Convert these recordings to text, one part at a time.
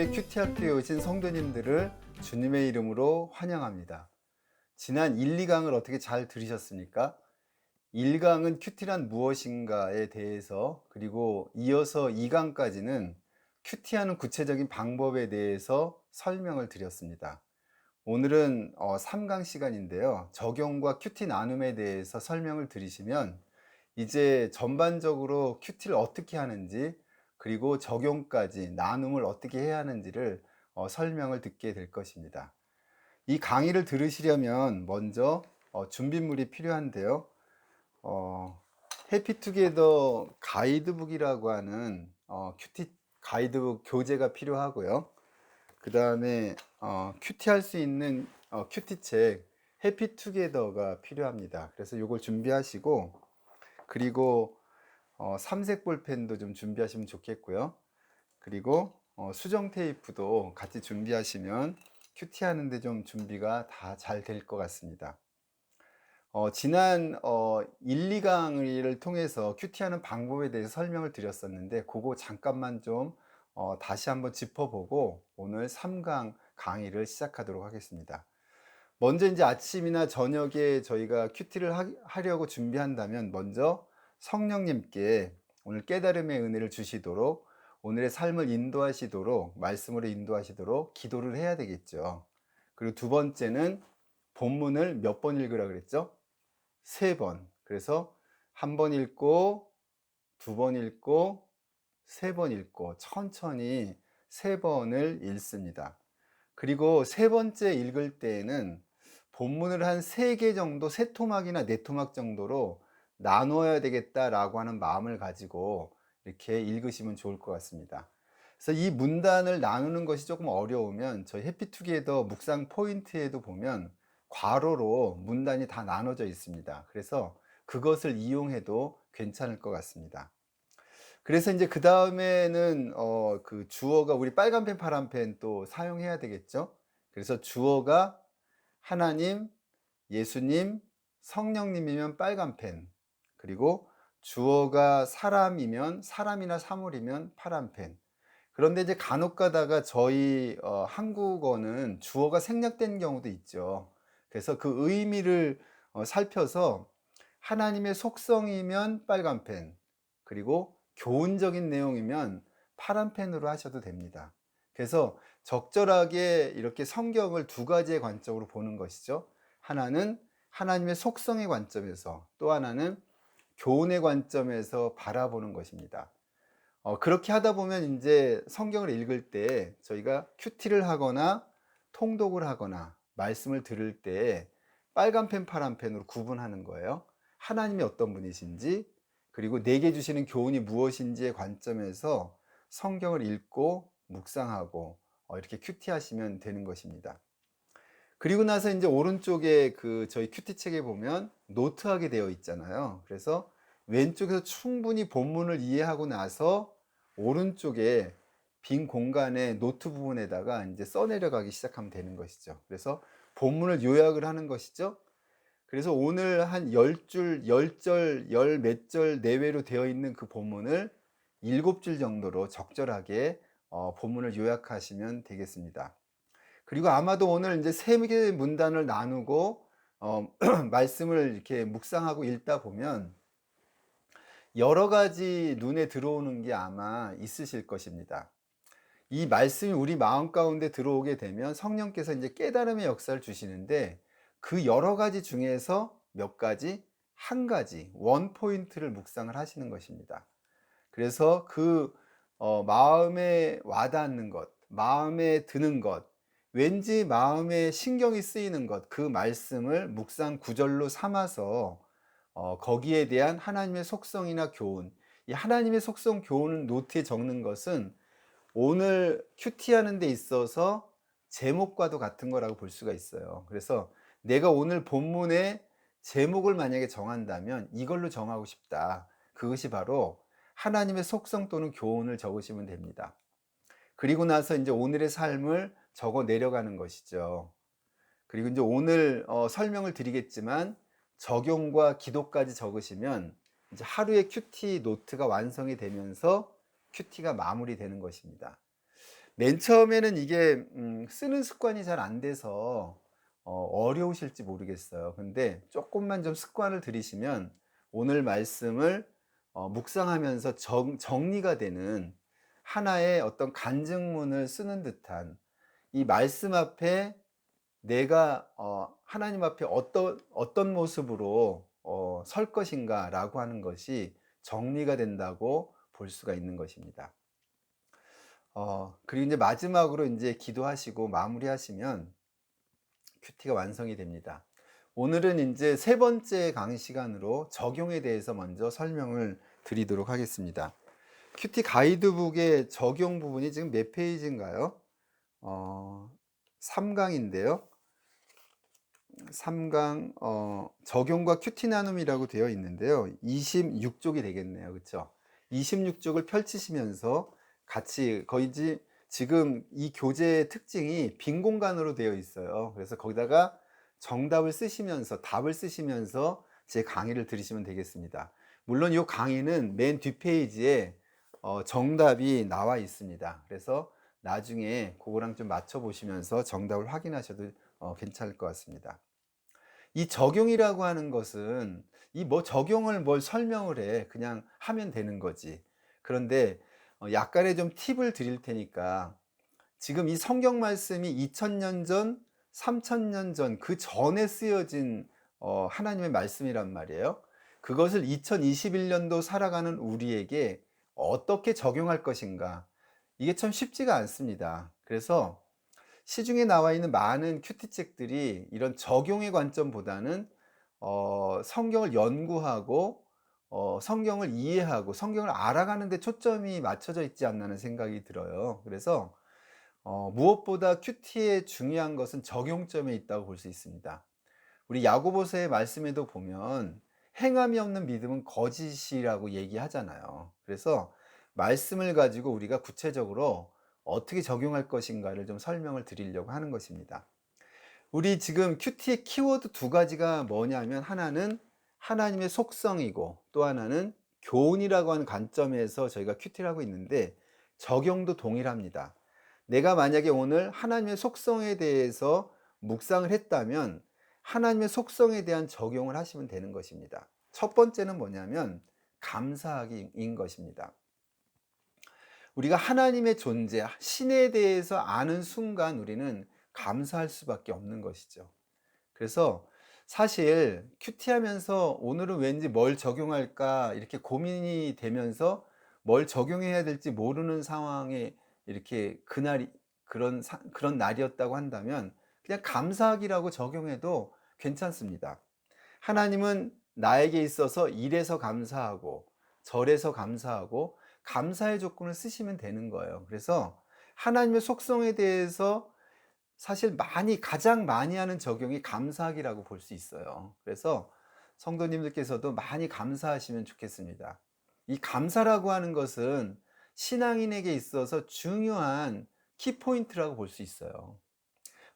저희 큐티학교에 오신 성도님들을 주님의 이름으로 환영합니다. 지난 1, 2강을 어떻게 잘 들으셨습니까? 1강은 큐티란 무엇인가에 대해서, 그리고 이어서 2강까지는 큐티하는 구체적인 방법에 대해서 설명을 드렸습니다. 오늘은 3강 시간인데요. 적용과 큐티 나눔에 대해서 설명을 들으시면 이제 전반적으로 큐티를 어떻게 하는지, 그리고 적용까지 나눔을 어떻게 해야 하는지를 설명을 듣게 될 것입니다. 이 강의를 들으시려면 먼저 준비물이 필요한데요. 해피투게더 가이드북이라고 하는 큐티 가이드북 교재가 필요하고요. 그 다음에 큐티 할 수 있는 큐티 책 해피투게더가 필요합니다. 그래서 이걸 준비하시고, 그리고 삼색 볼펜도 좀 준비하시면 좋겠고요. 그리고 수정 테이프도 같이 준비하시면 큐티 하는데 좀 준비가 다 잘 될 것 같습니다. 지난 1, 2강을 통해서 큐티하는 방법에 대해서 설명을 드렸었는데, 그거 잠깐만 좀 다시 한번 짚어보고 오늘 3강 강의를 시작하도록 하겠습니다. 먼저 이제 아침이나 저녁에 저희가 큐티를 하려고 준비한다면 먼저 성령님께 오늘 깨달음의 은혜를 주시도록, 오늘의 삶을 인도하시도록, 말씀으로 인도하시도록 기도를 해야 되겠죠. 그리고 두 번째는 본문을 몇 번 읽으라 그랬죠? 3번. 그래서 한 번 읽고, 두 번 읽고, 3번 읽고, 천천히 3번을 읽습니다. 그리고 세 번째 읽을 때에는 본문을 한 3개 정도, 3토막이나 4토막 정도로 나누어야 되겠다라고 하는 마음을 가지고 이렇게 읽으시면 좋을 것 같습니다. 그래서 이 문단을 나누는 것이 조금 어려우면 저희 해피투게더 묵상 포인트에도 보면 괄호로 문단이 다 나눠져 있습니다. 그래서 그것을 이용해도 괜찮을 것 같습니다. 그래서 이제 그 다음에는 그 주어가 우리 빨간 펜, 파란 펜 또 사용해야 되겠죠. 그래서 주어가 하나님, 예수님, 성령님이면 빨간 펜, 그리고 주어가 사람이면, 사람이나 사물이면 파란 펜. 그런데 이제 간혹 가다가 저희 한국어는 주어가 생략된 경우도 있죠. 그래서 그 의미를 살펴서 하나님의 속성이면 빨간 펜, 그리고 교훈적인 내용이면 파란 펜으로 하셔도 됩니다. 그래서 적절하게 이렇게 성경을 두 가지의 관점으로 보는 것이죠. 하나는 하나님의 속성의 관점에서, 또 하나는 교훈의 관점에서 바라보는 것입니다. 그렇게 하다 보면 이제 성경을 읽을 때 저희가 큐티를 하거나 통독을 하거나 말씀을 들을 때 빨간 펜, 파란 펜으로 구분하는 거예요. 하나님이 어떤 분이신지, 그리고 내게 주시는 교훈이 무엇인지의 관점에서 성경을 읽고 묵상하고 이렇게 큐티 하시면 되는 것입니다. 그리고 나서 이제 오른쪽에 그 저희 큐티 책에 보면 노트하게 되어 있잖아요. 그래서 왼쪽에서 충분히 본문을 이해하고 나서 오른쪽에 빈 공간에 노트 부분에다가 이제 써내려가기 시작하면 되는 것이죠. 그래서 본문을 요약을 하는 것이죠. 그래서 오늘 한 10줄, 10절, 열 몇 절 내외로 되어 있는 그 본문을 7줄 정도로 적절하게 본문을 요약하시면 되겠습니다. 그리고 아마도 오늘 이제 3개의 문단을 나누고 말씀을 이렇게 묵상하고 읽다 보면 여러 가지 눈에 들어오는 게 아마 있으실 것입니다. 이 말씀이 우리 마음 가운데 들어오게 되면 성령께서 이제 깨달음의 역사를 주시는데, 그 여러 가지 중에서 몇 가지, 한 가지, 원 포인트를 묵상을 하시는 것입니다. 그래서 그 마음에 와닿는 것, 마음에 드는 것, 왠지 마음에 신경이 쓰이는 것, 그 말씀을 묵상 구절로 삼아서 거기에 대한 하나님의 속성이나 교훈, 이 하나님의 속성 교훈을 노트에 적는 것은 오늘 큐티하는 데 있어서 제목과도 같은 거라고 볼 수가 있어요. 그래서 내가 오늘 본문의 제목을 만약에 정한다면 이걸로 정하고 싶다. 그것이 바로 하나님의 속성 또는 교훈을 적으시면 됩니다. 그리고 나서 이제 오늘의 삶을 적어 내려가는 것이죠. 그리고 이제 오늘 설명을 드리겠지만 적용과 기도까지 적으시면 이제 하루의 큐티 노트가 완성이 되면서 큐티가 마무리되는 것입니다. 맨 처음에는 이게 쓰는 습관이 잘 안 돼서 어려우실지 모르겠어요. 근데 쪼끔만 좀 습관을 들이시면 오늘 말씀을 묵상하면서 정리가 되는 하나의 어떤 간증문을 쓰는 듯한, 이 말씀 앞에 내가 하나님 앞에 어떤 모습으로 설 것인가라고 하는 것이 정리가 된다고 볼 수가 있는 것입니다. 그리고 인제 마지막으로 인제 기도하시고 마무리하시면 큐티가 완성이 됩니다. 오늘은 인제 세 번째 강의 시간으로 적용에 대해서 먼저 설명을 드리도록 하겠습니다. 큐티 가이드북의 적용 부분이 지금 몇 페이지인가요? 3 강인데요. 3강 적용과 큐티 나눔이라고 되어 있는데요. 26 쪽이 되겠네요. 그쵸? 26 쪽을 펼치시면서 같이 지금 이 교재의 특징이 빈 공간으로 되어 있어요. 그래서 거기다가 정답을 쓰시면서 답을 쓰시면서 제 강의를 들으시면 되겠습니다. 물론 이 강의는 맨 뒷페이지에 정답이 나와 있습니다. 그래서 나중에 그거랑 좀 맞춰 보시면서 정답을 확인하셔도 괜찮을 것 같습니다. 이 적용이라고 하는 것은 이 뭐 적용을 뭘 설명을 해. 그냥 하면 되는 거지. 그런데 약간의 좀 팁을 드릴 테니까, 지금 이 성경 말씀이 2000년 전, 3000년 전 그전에 쓰여진 하나님의 말씀이란 말이에요. 그것을 2021년도 살아가는 우리에게 어떻게 적용할 것인가? 이게 참 쉽지가 않습니다. 그래서 시중에 나와 있는 많은 큐티 책들이 이런 적용의 관점보다는 성경을 연구하고 성경을 이해하고 성경을 알아가는 데 초점이 맞춰져 있지 않나는 생각이 들어요. 그래서 무엇보다 큐티의 중요한 것은 적용점에 있다고 볼 수 있습니다. 우리 야고보서의 말씀에도 보면 행함이 없는 믿음은 거짓이라고 얘기하잖아요. 그래서 말씀을 가지고 우리가 구체적으로 어떻게 적용할 것인가를 좀 설명을 드리려고 하는 것입니다. 우리 지금 큐티의 키워드 두 가지가 뭐냐면, 하나는 하나님의 속성이고 또 하나는 교훈이라고 하는 관점에서 저희가 큐티를 하고 있는데, 적용도 동일합니다. 내가 만약에 오늘 하나님의 속성에 대해서 묵상을 했다면 하나님의 속성에 대한 적용을 하시면 되는 것입니다. 첫 번째는 뭐냐면 감사하기인 것입니다. 우리가 하나님의 존재, 신에 대해서 아는 순간 우리는 감사할 수밖에 없는 것이죠. 그래서 사실 큐티하면서 오늘은 왠지 뭘 적용할까 이렇게 고민이 되면서 뭘 적용해야 될지 모르는 상황에 이렇게 그날이 그런 날이었다고 한다면 그냥 감사하기라고 적용해도 괜찮습니다. 하나님은 나에게 있어서 이래서 감사하고 저래서 감사하고 감사의 조건을 쓰시면 되는 거예요. 그래서 하나님의 속성에 대해서 사실 가장 많이 하는 적용이 감사하기라고 볼 수 있어요. 그래서 성도님들께서도 많이 감사하시면 좋겠습니다. 이 감사라고 하는 것은 신앙인에게 있어서 중요한 키포인트라고 볼 수 있어요.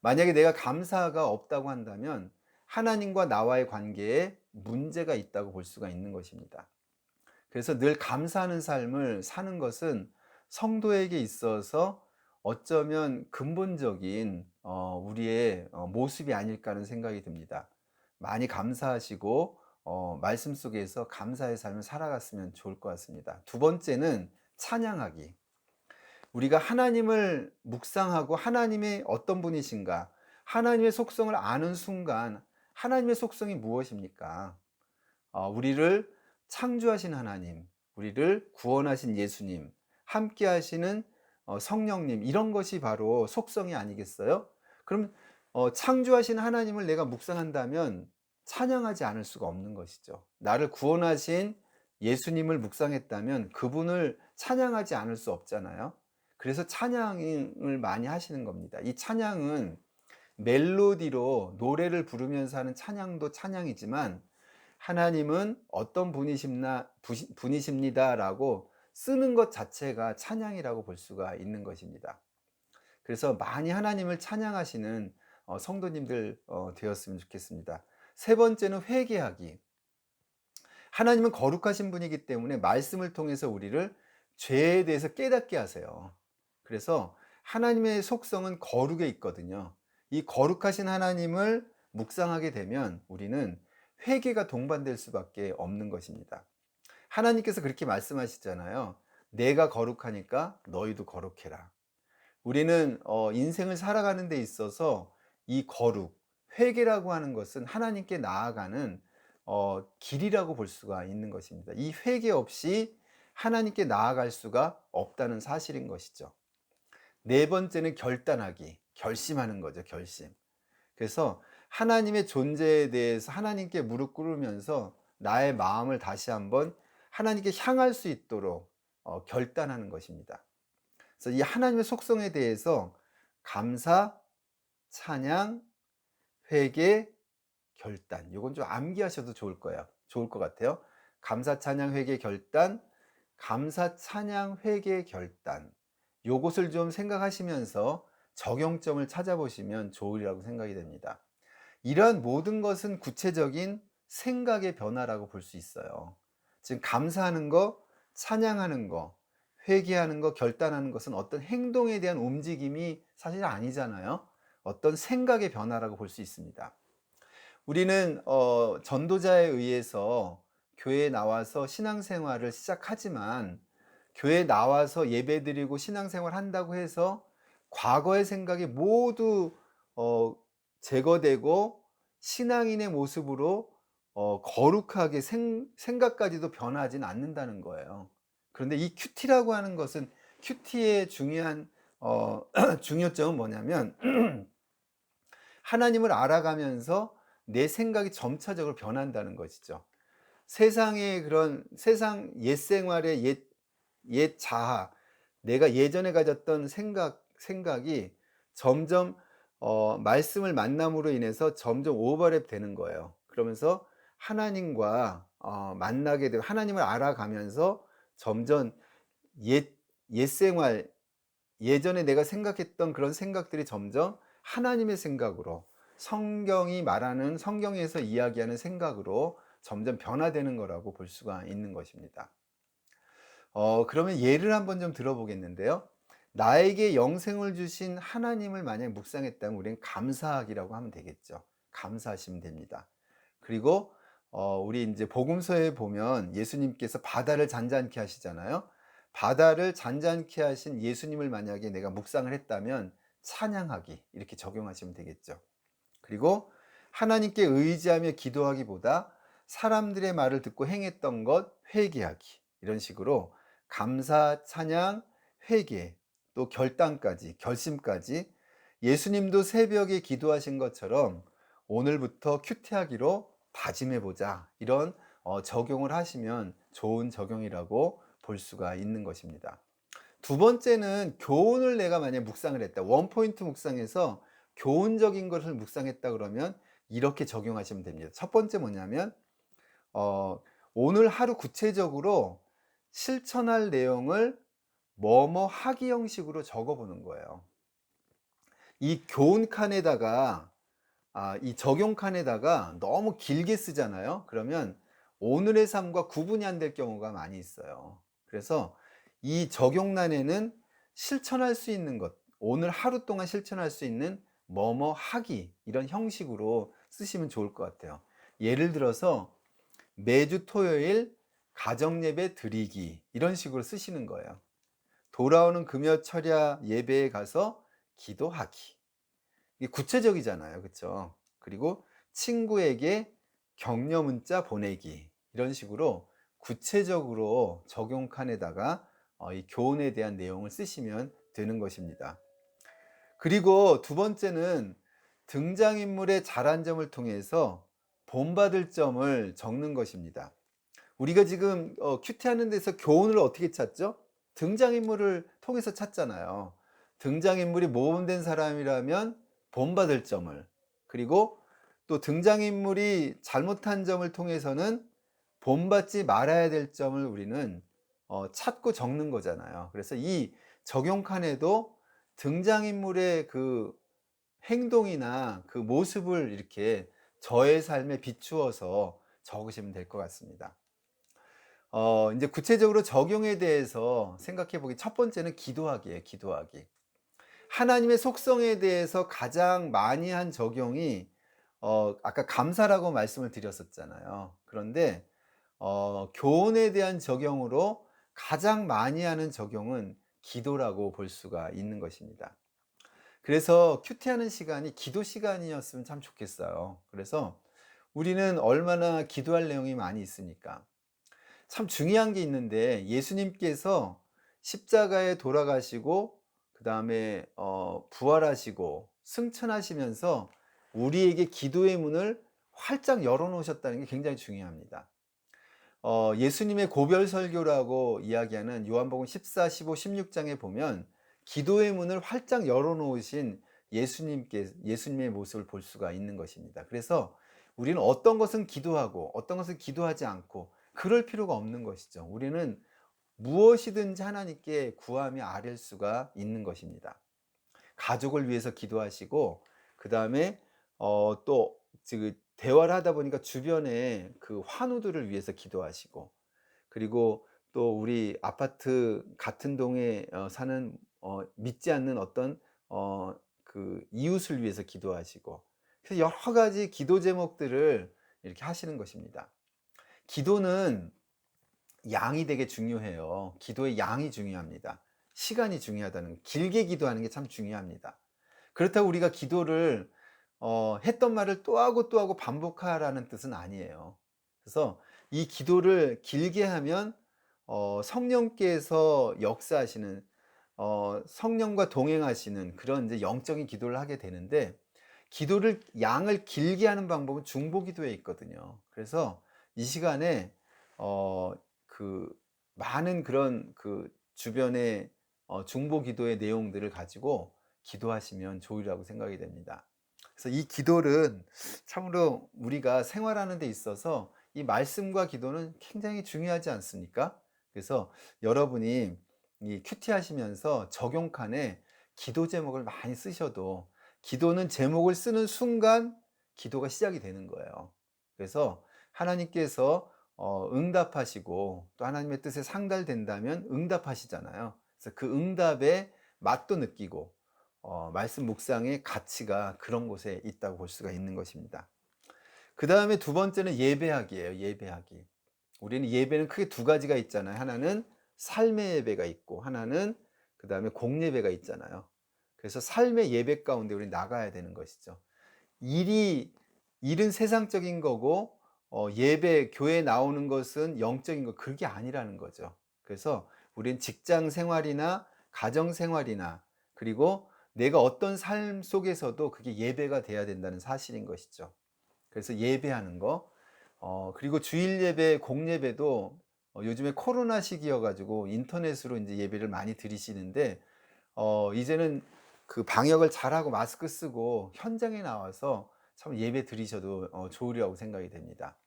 만약에 내가 감사가 없다고 한다면 하나님과 나와의 관계에 문제가 있다고 볼 수가 있는 것입니다. 그래서 늘 감사하는 삶을 사는 것은 성도에게 있어서 어쩌면 근본적인 우리의 모습이 아닐까 하는 생각이 듭니다. 많이 감사하시고 말씀 속에서 감사의 삶을 살아갔으면 좋을 것 같습니다. 두 번째는 찬양하기. 우리가 하나님을 묵상하고 하나님의 어떤 분이신가, 하나님의 속성을 아는 순간 하나님의 속성이 무엇입니까? 우리를 창조하신 하나님, 우리를 구원하신 예수님, 함께 하시는 성령님, 이런 것이 바로 속성이 아니겠어요? 그럼 창조하신 하나님을 내가 묵상한다면 찬양하지 않을 수가 없는 것이죠. 나를 구원하신 예수님을 묵상했다면 그분을 찬양하지 않을 수 없잖아요. 그래서 찬양을 많이 하시는 겁니다. 이 찬양은 멜로디로 노래를 부르면서 하는 찬양도 찬양이지만, 하나님은 어떤 분이십니다라고 쓰는 것 자체가 찬양이라고 볼 수가 있는 것입니다. 그래서 많이 하나님을 찬양하시는 성도님들 되었으면 좋겠습니다. 세 번째는 회개하기. 하나님은 거룩하신 분이기 때문에 말씀을 통해서 우리를 죄에 대해서 깨닫게 하세요. 그래서 하나님의 속성은 거룩에 있거든요. 이 거룩하신 하나님을 묵상하게 되면 우리는 회개가 동반될 수밖에 없는 것입니다. 하나님께서 그렇게 말씀하시잖아요. 내가 거룩하니까 너희도 거룩해라. 우리는 인생을 살아가는 데 있어서 이 거룩, 회개라고 하는 것은 하나님께 나아가는 길이라고 볼 수가 있는 것입니다. 이 회개 없이 하나님께 나아갈 수가 없다는 사실인 것이죠. 네 번째는 결단하기, 결심하는 거죠, 결심. 그래서 하나님의 존재에 대해서 하나님께 무릎 꿇으면서 나의 마음을 다시 한번 하나님께 향할 수 있도록 결단하는 것입니다. 그래서 이 하나님의 속성에 대해서 감사, 찬양, 회개, 결단. 이건 좀 암기하셔도 좋을 거예요. 좋을 것 같아요. 감사, 찬양, 회개, 결단. 감사, 찬양, 회개, 결단. 요것을 좀 생각하시면서 적용점을 찾아보시면 좋으리라고 생각이 됩니다. 이러한 모든 것은 구체적인 생각의 변화라고 볼 수 있어요. 지금 감사하는 거, 찬양하는 거, 회개하는 거, 결단하는 것은 어떤 행동에 대한 움직임이 사실 아니잖아요. 어떤 생각의 변화라고 볼 수 있습니다. 우리는 전도자에 의해서 교회에 나와서 신앙생활을 시작하지만 교회에 나와서 예배드리고 신앙생활 한다고 해서 과거의 생각이 모두 제거되고 신앙인의 모습으로 거룩하게 생각까지도 변하지는 않는다는 거예요. 그런데 이 큐티라고 하는 것은 큐티의 중요한 중요점은 뭐냐면 하나님을 알아가면서 내 생각이 점차적으로 변한다는 것이죠. 세상의 그런 세상 옛 생활의 옛 자아, 내가 예전에 가졌던 생각이 점점 말씀을 만남으로 인해서 점점 오버랩 되는 거예요. 그러면서 하나님과 만나게 되고 하나님을 알아가면서 점점 옛 생활, 예전에 내가 생각했던 그런 생각들이 점점 하나님의 생각으로 성경이 말하는 성경에서 이야기하는 생각으로 점점 변화되는 거라고 볼 수가 있는 것입니다. 그러면 예를 한번 좀 들어보겠는데요. 나에게 영생을 주신 하나님을 만약 묵상했다면 우리는 감사하기라고 하면 되겠죠. 감사하시면 됩니다. 그리고 우리 이제 복음서에 보면 예수님께서 바다를 잔잔케 하시잖아요. 바다를 잔잔케 하신 예수님을 만약에 내가 묵상을 했다면 찬양하기 이렇게 적용하시면 되겠죠. 그리고 하나님께 의지하며 기도하기보다 사람들의 말을 듣고 행했던 것 회개하기 이런 식으로 감사, 찬양, 회개 또 결단까지 결심까지 예수님도 새벽에 기도하신 것처럼 오늘부터 큐티하기로 다짐해 보자 이런 적용을 하시면 좋은 적용이라고 볼 수가 있는 것입니다. 두 번째는 교훈을 내가 만약 묵상을 했다. 원포인트 묵상에서 교훈적인 것을 묵상했다 그러면 이렇게 적용하시면 됩니다. 첫 번째 뭐냐면 오늘 하루 구체적으로 실천할 내용을 뭐뭐 하기 형식으로 적어보는 거예요. 이 교훈 칸에다가 이 적용 칸에다가 너무 길게 쓰잖아요. 그러면 오늘의 삶과 구분이 안 될 경우가 많이 있어요. 그래서 이 적용란에는 실천할 수 있는 것, 오늘 하루 동안 실천할 수 있는 뭐뭐 하기 이런 형식으로 쓰시면 좋을 것 같아요. 예를 들어서 매주 토요일 가정예배 드리기 이런 식으로 쓰시는 거예요. 돌아오는 금요 철야 예배에 가서 기도하기. 이게 구체적이잖아요. 그렇죠? 그리고 친구에게 격려 문자 보내기. 이런 식으로 구체적으로 적용 칸에다가 이 교훈에 대한 내용을 쓰시면 되는 것입니다. 그리고 두 번째는 등장인물의 잘한 점을 통해서 본받을 점을 적는 것입니다. 우리가 지금 큐티하는 데서 교훈을 어떻게 찾죠? 등장인물을 통해서 찾잖아요. 등장인물이 모범된 사람이라면 본받을 점을, 그리고 또 등장인물이 잘못한 점을 통해서는 본받지 말아야 될 점을 우리는 찾고 적는 거잖아요. 그래서 이 적용 칸에도 등장인물의 그 행동이나 그 모습을 이렇게 저의 삶에 비추어서 적으시면 될 것 같습니다. 이제 구체적으로 적용에 대해서 생각해 보기 첫 번째는 기도하기예요, 기도하기. 하나님의 속성에 대해서 가장 많이 한 적용이 아까 감사라고 말씀을 드렸었잖아요. 그런데 교훈에 대한 적용으로 가장 많이 하는 적용은 기도라고 볼 수가 있는 것입니다. 그래서 큐티하는 시간이 기도 시간이었으면 참 좋겠어요. 그래서 우리는 얼마나 기도할 내용이 많이 있습니까? 참 중요한 게 있는데 예수님께서 십자가에 돌아가시고 그다음에 부활하시고 승천하시면서 우리에게 기도의 문을 활짝 열어 놓으셨다는 게 굉장히 중요합니다. 예수님의 고별 설교라고 이야기하는 요한복음 14, 15, 16장에 보면 기도의 문을 활짝 열어 놓으신 예수님의 모습을 볼 수가 있는 것입니다. 그래서 우리는 어떤 것은 기도하고 어떤 것은 기도하지 않고 그럴 필요가 없는 것이죠. 우리는 무엇이든지 하나님께 구하며 아뢰 수가 있는 것입니다. 가족을 위해서 기도하시고 그다음에 또 대화를 하다 보니까 주변에 그 환우들을 위해서 기도하시고 그리고 또 우리 아파트 같은 동에 사는 믿지 않는 어떤 그 이웃을 위해서 기도하시고 그래서 여러 가지 기도 제목들을 이렇게 하시는 것입니다. 기도는 양이 되게 중요해요. 기도의 양이 중요합니다. 시간이 중요하다는 거. 길게 기도하는 게 참 중요합니다. 그렇다고 우리가 기도를 했던 말을 또 하고 또 하고 반복하라는 뜻은 아니에요. 그래서 이 기도를 길게 하면 성령께서 역사하시는 성령과 동행하시는 그런 이제 영적인 기도를 하게 되는데 기도를 양을 길게 하는 방법은 중보 기도에 있거든요. 그래서 이 시간에 어, 그 많은 그런 그 주변의 중보 기도의 내용들을 가지고 기도하시면 좋으리라고 생각이 됩니다. 그래서 이 기도는 참으로 우리가 생활하는 데 있어서 이 말씀과 기도는 굉장히 중요하지 않습니까? 그래서 여러분이 이 큐티 하시면서 적용칸에 기도 제목을 많이 쓰셔도 기도는 제목을 쓰는 순간 기도가 시작이 되는 거예요. 그래서 하나님께서 응답하시고 또 하나님의 뜻에 상달된다면 응답하시잖아요. 그래서 그 응답의 맛도 느끼고 말씀 묵상의 가치가 그런 곳에 있다고 볼 수가 있는 것입니다. 그 다음에 두 번째는 예배하기예요. 예배하기. 우리는 예배는 크게 두 가지가 있잖아요. 하나는 삶의 예배가 있고 하나는 그 다음에 공예배가 있잖아요. 그래서 삶의 예배 가운데 우리 나가야 되는 것이죠. 일은 세상적인 거고 예배 교회에 나오는 것은 영적인 거 그게 아니라는 거죠. 그래서 우리는 직장 생활이나 가정 생활이나 그리고 내가 어떤 삶 속에서도 그게 예배가 돼야 된다는 사실인 것이죠. 그래서 예배하는 거 그리고 주일 예배, 공예배도 요즘에 코로나 시기여 가지고 인터넷으로 이제 예배를 많이 드리시는데 이제는 그 방역을 잘하고 마스크 쓰고 현장에 나와서 참 예배 드리셔도 좋으리라고 생각이 됩니다.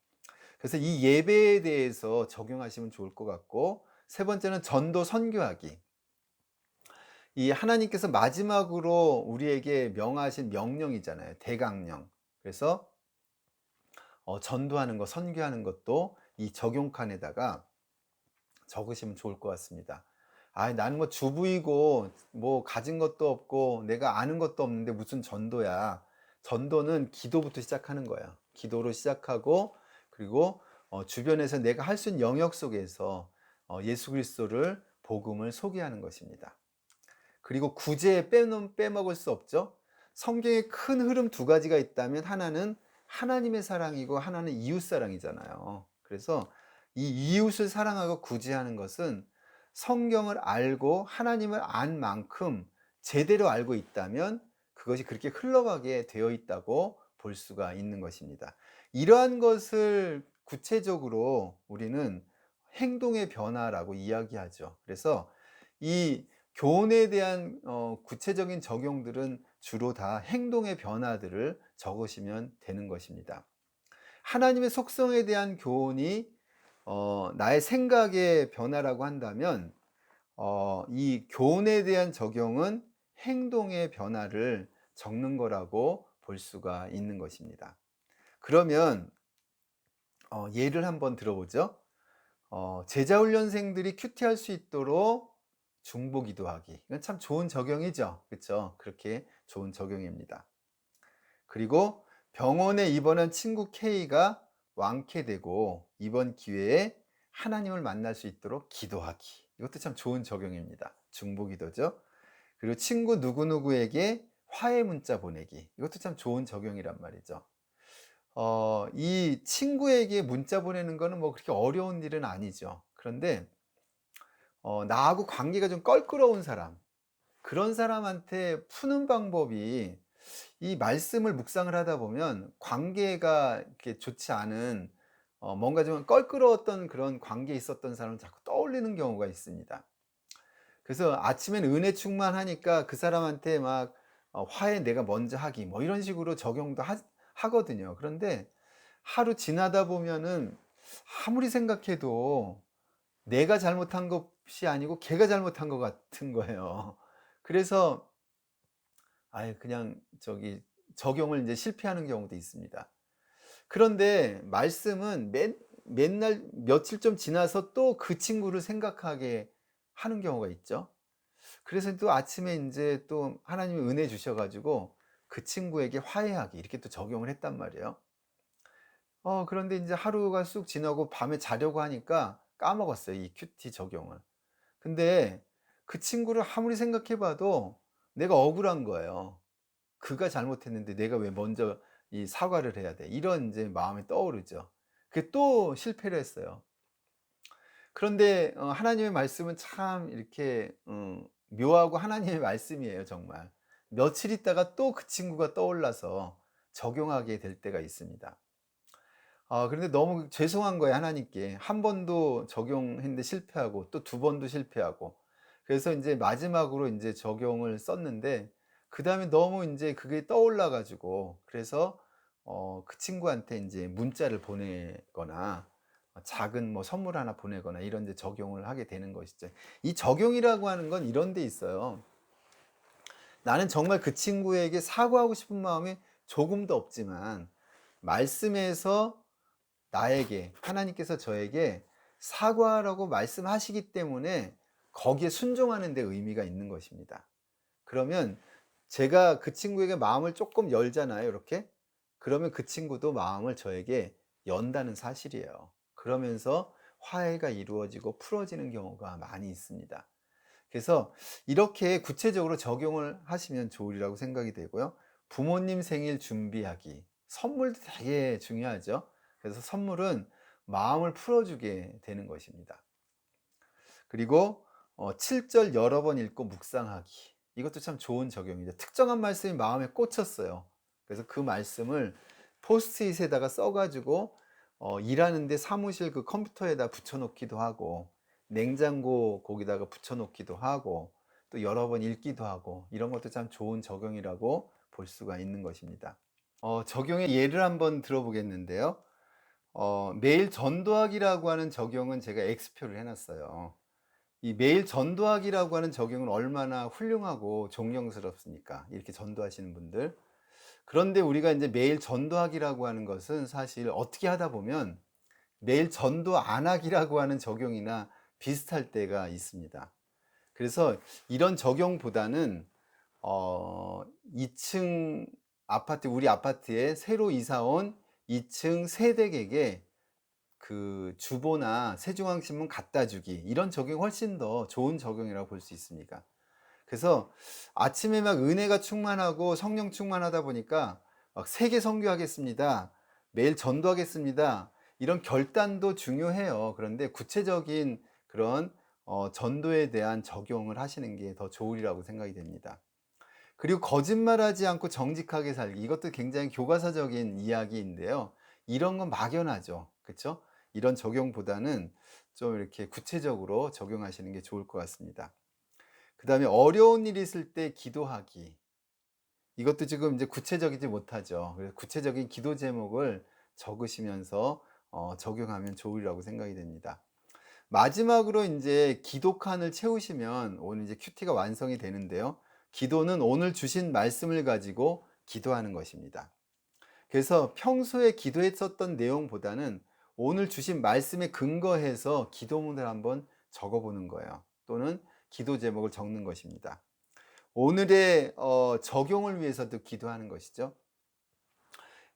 그래서 이 예배에 대해서 적용하시면 좋을 것 같고 세 번째는 전도 선교하기. 이 하나님께서 마지막으로 우리에게 명하신 명령이잖아요. 대강령. 그래서 전도하는 것, 선교하는 것도 이 적용칸에다가 적으시면 좋을 것 같습니다. 아, 나는 뭐 주부이고 뭐 가진 것도 없고 내가 아는 것도 없는데 무슨 전도야. 전도는 기도부터 시작하는 거야. 기도로 시작하고 그리고 주변에서 내가 할 수 있는 영역 속에서 예수 그리스도를 복음을 소개하는 것입니다. 그리고 구제에 빼먹을 수 없죠. 성경의 큰 흐름 두 가지가 있다면 하나는 하나님의 사랑이고 하나는 이웃 사랑이잖아요. 그래서 이 이웃을 사랑하고 구제하는 것은 성경을 알고 하나님을 안 만큼 제대로 알고 있다면 그것이 그렇게 흘러가게 되어 있다고 볼 수가 있는 것입니다. 이러한 것을 구체적으로 우리는 행동의 변화라고 이야기하죠. 그래서 이 교훈에 대한 구체적인 적용들은 주로 다 행동의 변화들을 적으시면 되는 것입니다. 하나님의 속성에 대한 교훈이 나의 생각의 변화라고 한다면 이 교훈에 대한 적용은 행동의 변화를 적는 거라고 볼 수가 있는 것입니다. 그러면 예를 한번 들어보죠. 제자훈련생들이 큐티할 수 있도록 중보기도하기. 이건 참 좋은 적용이죠. 그렇죠? 그렇게 좋은 적용입니다. 그리고 병원에 입원한 친구 K가 완쾌되고 이번 기회에 하나님을 만날 수 있도록 기도하기. 이것도 참 좋은 적용입니다. 중보기도죠. 그리고 친구 누구누구에게 화해 문자 보내기. 이것도 참 좋은 적용이란 말이죠. 이 친구에게 문자 보내는 거는 뭐 그렇게 어려운 일은 아니죠. 그런데 나하고 관계가 좀 껄끄러운 사람, 그런 사람한테 푸는 방법이, 이 말씀을 묵상을 하다 보면 관계가 이렇게 좋지 않은, 뭔가 좀 껄끄러웠던 그런 관계에 있었던 사람을 자꾸 떠올리는 경우가 있습니다. 그래서 아침엔 은혜 충만하니까 그 사람한테 막 화해 내가 먼저 하기 뭐 이런 식으로 적용도 하거든요. 그런데 하루 지나다 보면은 아무리 생각해도 내가 잘못한 것이 아니고 걔가 잘못한 것 같은 거예요. 그래서 아예 그냥 적용을 이제 실패하는 경우도 있습니다. 그런데 말씀은 맨날 며칠 좀 지나서 또 그 친구를 생각하게 하는 경우가 있죠. 그래서 또 아침에 인제 또 하나님이 은혜 주셔 가지고 그 친구에게 화해하기 이렇게 또 적용을 했단 말이에요. 그런데 인제 하루가 쑥 지나고 밤에 자려고 하니까 까먹었어요, 이 큐티 적용을. 근데 그 친구를 아무리 생각해 봐도 내가 억울한 거예요. 그가 잘못했는데 내가 왜 먼저 이 사과를 해야 돼. 이런 인제 마음이 떠오르죠. 그게 또 실패를 했어요. 그런데 하나님의 말씀은 참 이렇게 묘하고 하나님의 말씀이에요, 정말. 며칠 있다가 또 그 친구가 떠올라서 적용하게 될 때가 있습니다. 그런데 너무 죄송한 거예요, 하나님께. 한 번도 적용했는데 실패하고 또 두 번도 실패하고. 그래서 인제 마지막으로 인제 적용을 썼는데 그다음에 너무 인제 그게 떠올라 가지고, 그래서 그 친구한테 인제 문자를 보내거나 작은 뭐 선물 하나 보내거나 이런 데 적용을 하게 되는 것이죠. 이 적용이라고 하는 건 이런 데 있어요. 나는 정말 그 친구에게 사과하고 싶은 마음이 조금도 없지만 말씀에서 나에게, 하나님께서 저에게 사과하라고 말씀하시기 때문에 거기에 순종하는 데 의미가 있는 것입니다. 그러면 제가 그 친구에게 마음을 조금 열잖아요, 이렇게. 그러면 그 친구도 마음을 저에게 연다는 사실이에요. 그러면서 화해가 이루어지고 풀어지는 경우가 많이 있습니다. 그래서 이렇게 구체적으로 적용을 하시면 좋으리라고 생각이 되고요. 부모님 생일 준비하기. 선물도 되게 중요하죠. 그래서 선물은 마음을 풀어주게 되는 것입니다. 그리고 7절 여러 번 읽고 묵상하기. 이것도 참 좋은 적용이죠. 특정한 말씀이 마음에 꽂혔어요. 그래서 그 말씀을 포스트잇에다가 써 가지고 일하는데 사무실 그 컴퓨터에다 붙여 놓기도 하고, 냉장고 거기다가 붙여 놓기도 하고, 또 여러 번 읽기도 하고, 이런 것도 참 좋은 적용이라고 볼 수가 있는 것입니다. 적용의 예를 한번 들어보겠는데요. 매일 전도하기라고 하는 적용은 제가 X표를 해 놨어요. 이 매일 전도하기라고 하는 적용은 얼마나 훌륭하고 존경스럽습니까? 이렇게 전도하시는 분들. 그런데 우리가 이제 매일 전도하기라고 하는 것은 사실 어떻게 하다 보면 매일 전도 안 하기라고 하는 적용이나 비슷할 때가 있습니다. 그래서 이런 적용보다는 2층 아파트, 우리 아파트에 새로 이사 온 2층 세댁에게 그 주보나 세종항신문 갖다 주기, 이런 적용이 훨씬 더 좋은 적용이라고 볼 수 있습니다. 그래서 아침에 막 은혜가 충만하고 성령 충만하다 보니까 막 세계 선교하겠습니다, 매일 전도하겠습니다, 이런 결단도 중요해요. 그런데 구체적인 그런 전도에 대한 적용을 하시는 게 더 좋으리라고 생각이 됩니다. 그리고 거짓말하지 않고 정직하게 살기, 이것도 굉장히 교과서적인 이야기인데요. 이런 건 막연하죠. 그렇죠? 이런 적용보다는 좀 이렇게 구체적으로 적용하시는 게 좋을 것 같습니다. 그다음에 어려운 일이 있을 때 기도하기. 이것도 지금 이제 구체적이지 못하죠. 그래서 구체적인 기도 제목을 적으시면서 적용하면 좋으리라고 생각이 됩니다. 마지막으로 이제 기도 칸을 채우시면 오늘 이제 큐티가 완성이 되는데요. 기도는 오늘 주신 말씀을 가지고 기도하는 것입니다. 그래서 평소에 기도했었던 내용보다는 오늘 주신 말씀에 근거해서 기도문을 한번 적어보는 거예요. 또는 기도 제목을 적는 것입니다. 오늘의 적용을 위해서도 기도하는 것이죠.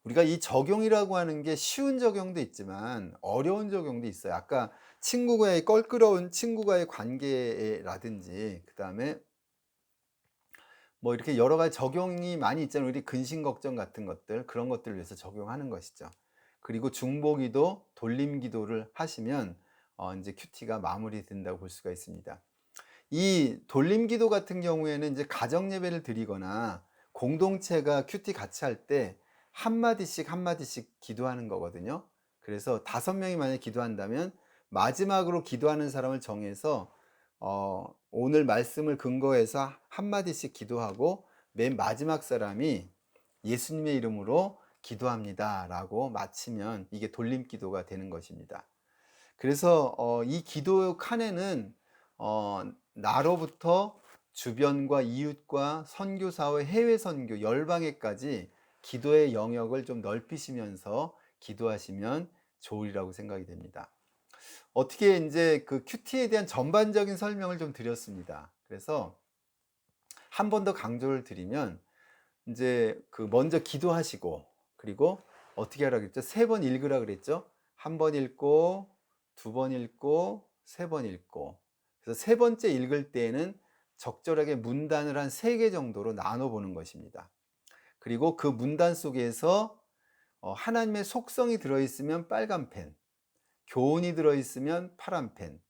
우리가 이 적용이라고 하는 게 쉬운 적용도 있지만 어려운 적용도 있어요. 아까 친구와의 껄끄러운 친구와의 관계라든지 그다음에 뭐 이렇게 여러 가지 적용이 많이 있잖아요. 우리 근심 걱정 같은 것들 그런 것들을 위해서 적용하는 것이죠. 그리고 중보기도 돌림기도를 하시면 이제 큐티가 마무리된다고 볼 수가 있습니다. 이 돌림기도 같은 경우에는 이제 가정 예배를 드리거나 공동체가 큐티 같이 할 때 한마디씩 한마디씩 기도하는 거거든요. 그래서 5명이 만약에 기도한다면 마지막으로 기도하는 사람을 정해서 오늘 말씀을 근거해서 한마디씩 기도하고 맨 마지막 사람이 예수님의 이름으로 기도합니다라고 마치면 이게 돌림기도가 되는 것입니다. 그래서 이 기도 칸에는 나로부터 주변과 이웃과 선교사회 해외 선교 열방에까지 기도의 영역을 좀 넓히시면서 기도하시면 좋으리라고 생각이 됩니다. 어떻게 이제 그 큐티에 대한 전반적인 설명을 좀 드렸습니다. 그래서 한 번 더 강조를 드리면 이제 그 먼저 기도하시고 그리고 어떻게 하라 그랬죠? 3번 읽으라 그랬죠? 한 번 읽고 2번 읽고 3번 읽고. 그래서 세 번째 읽을 때에는 적절하게 문단을 한 3개 정도로 나눠 보는 것입니다. 그리고 그 문단 속에서 하나님의 속성이 들어 있으면 빨간 펜, 교훈이 들어 있으면 파란 펜,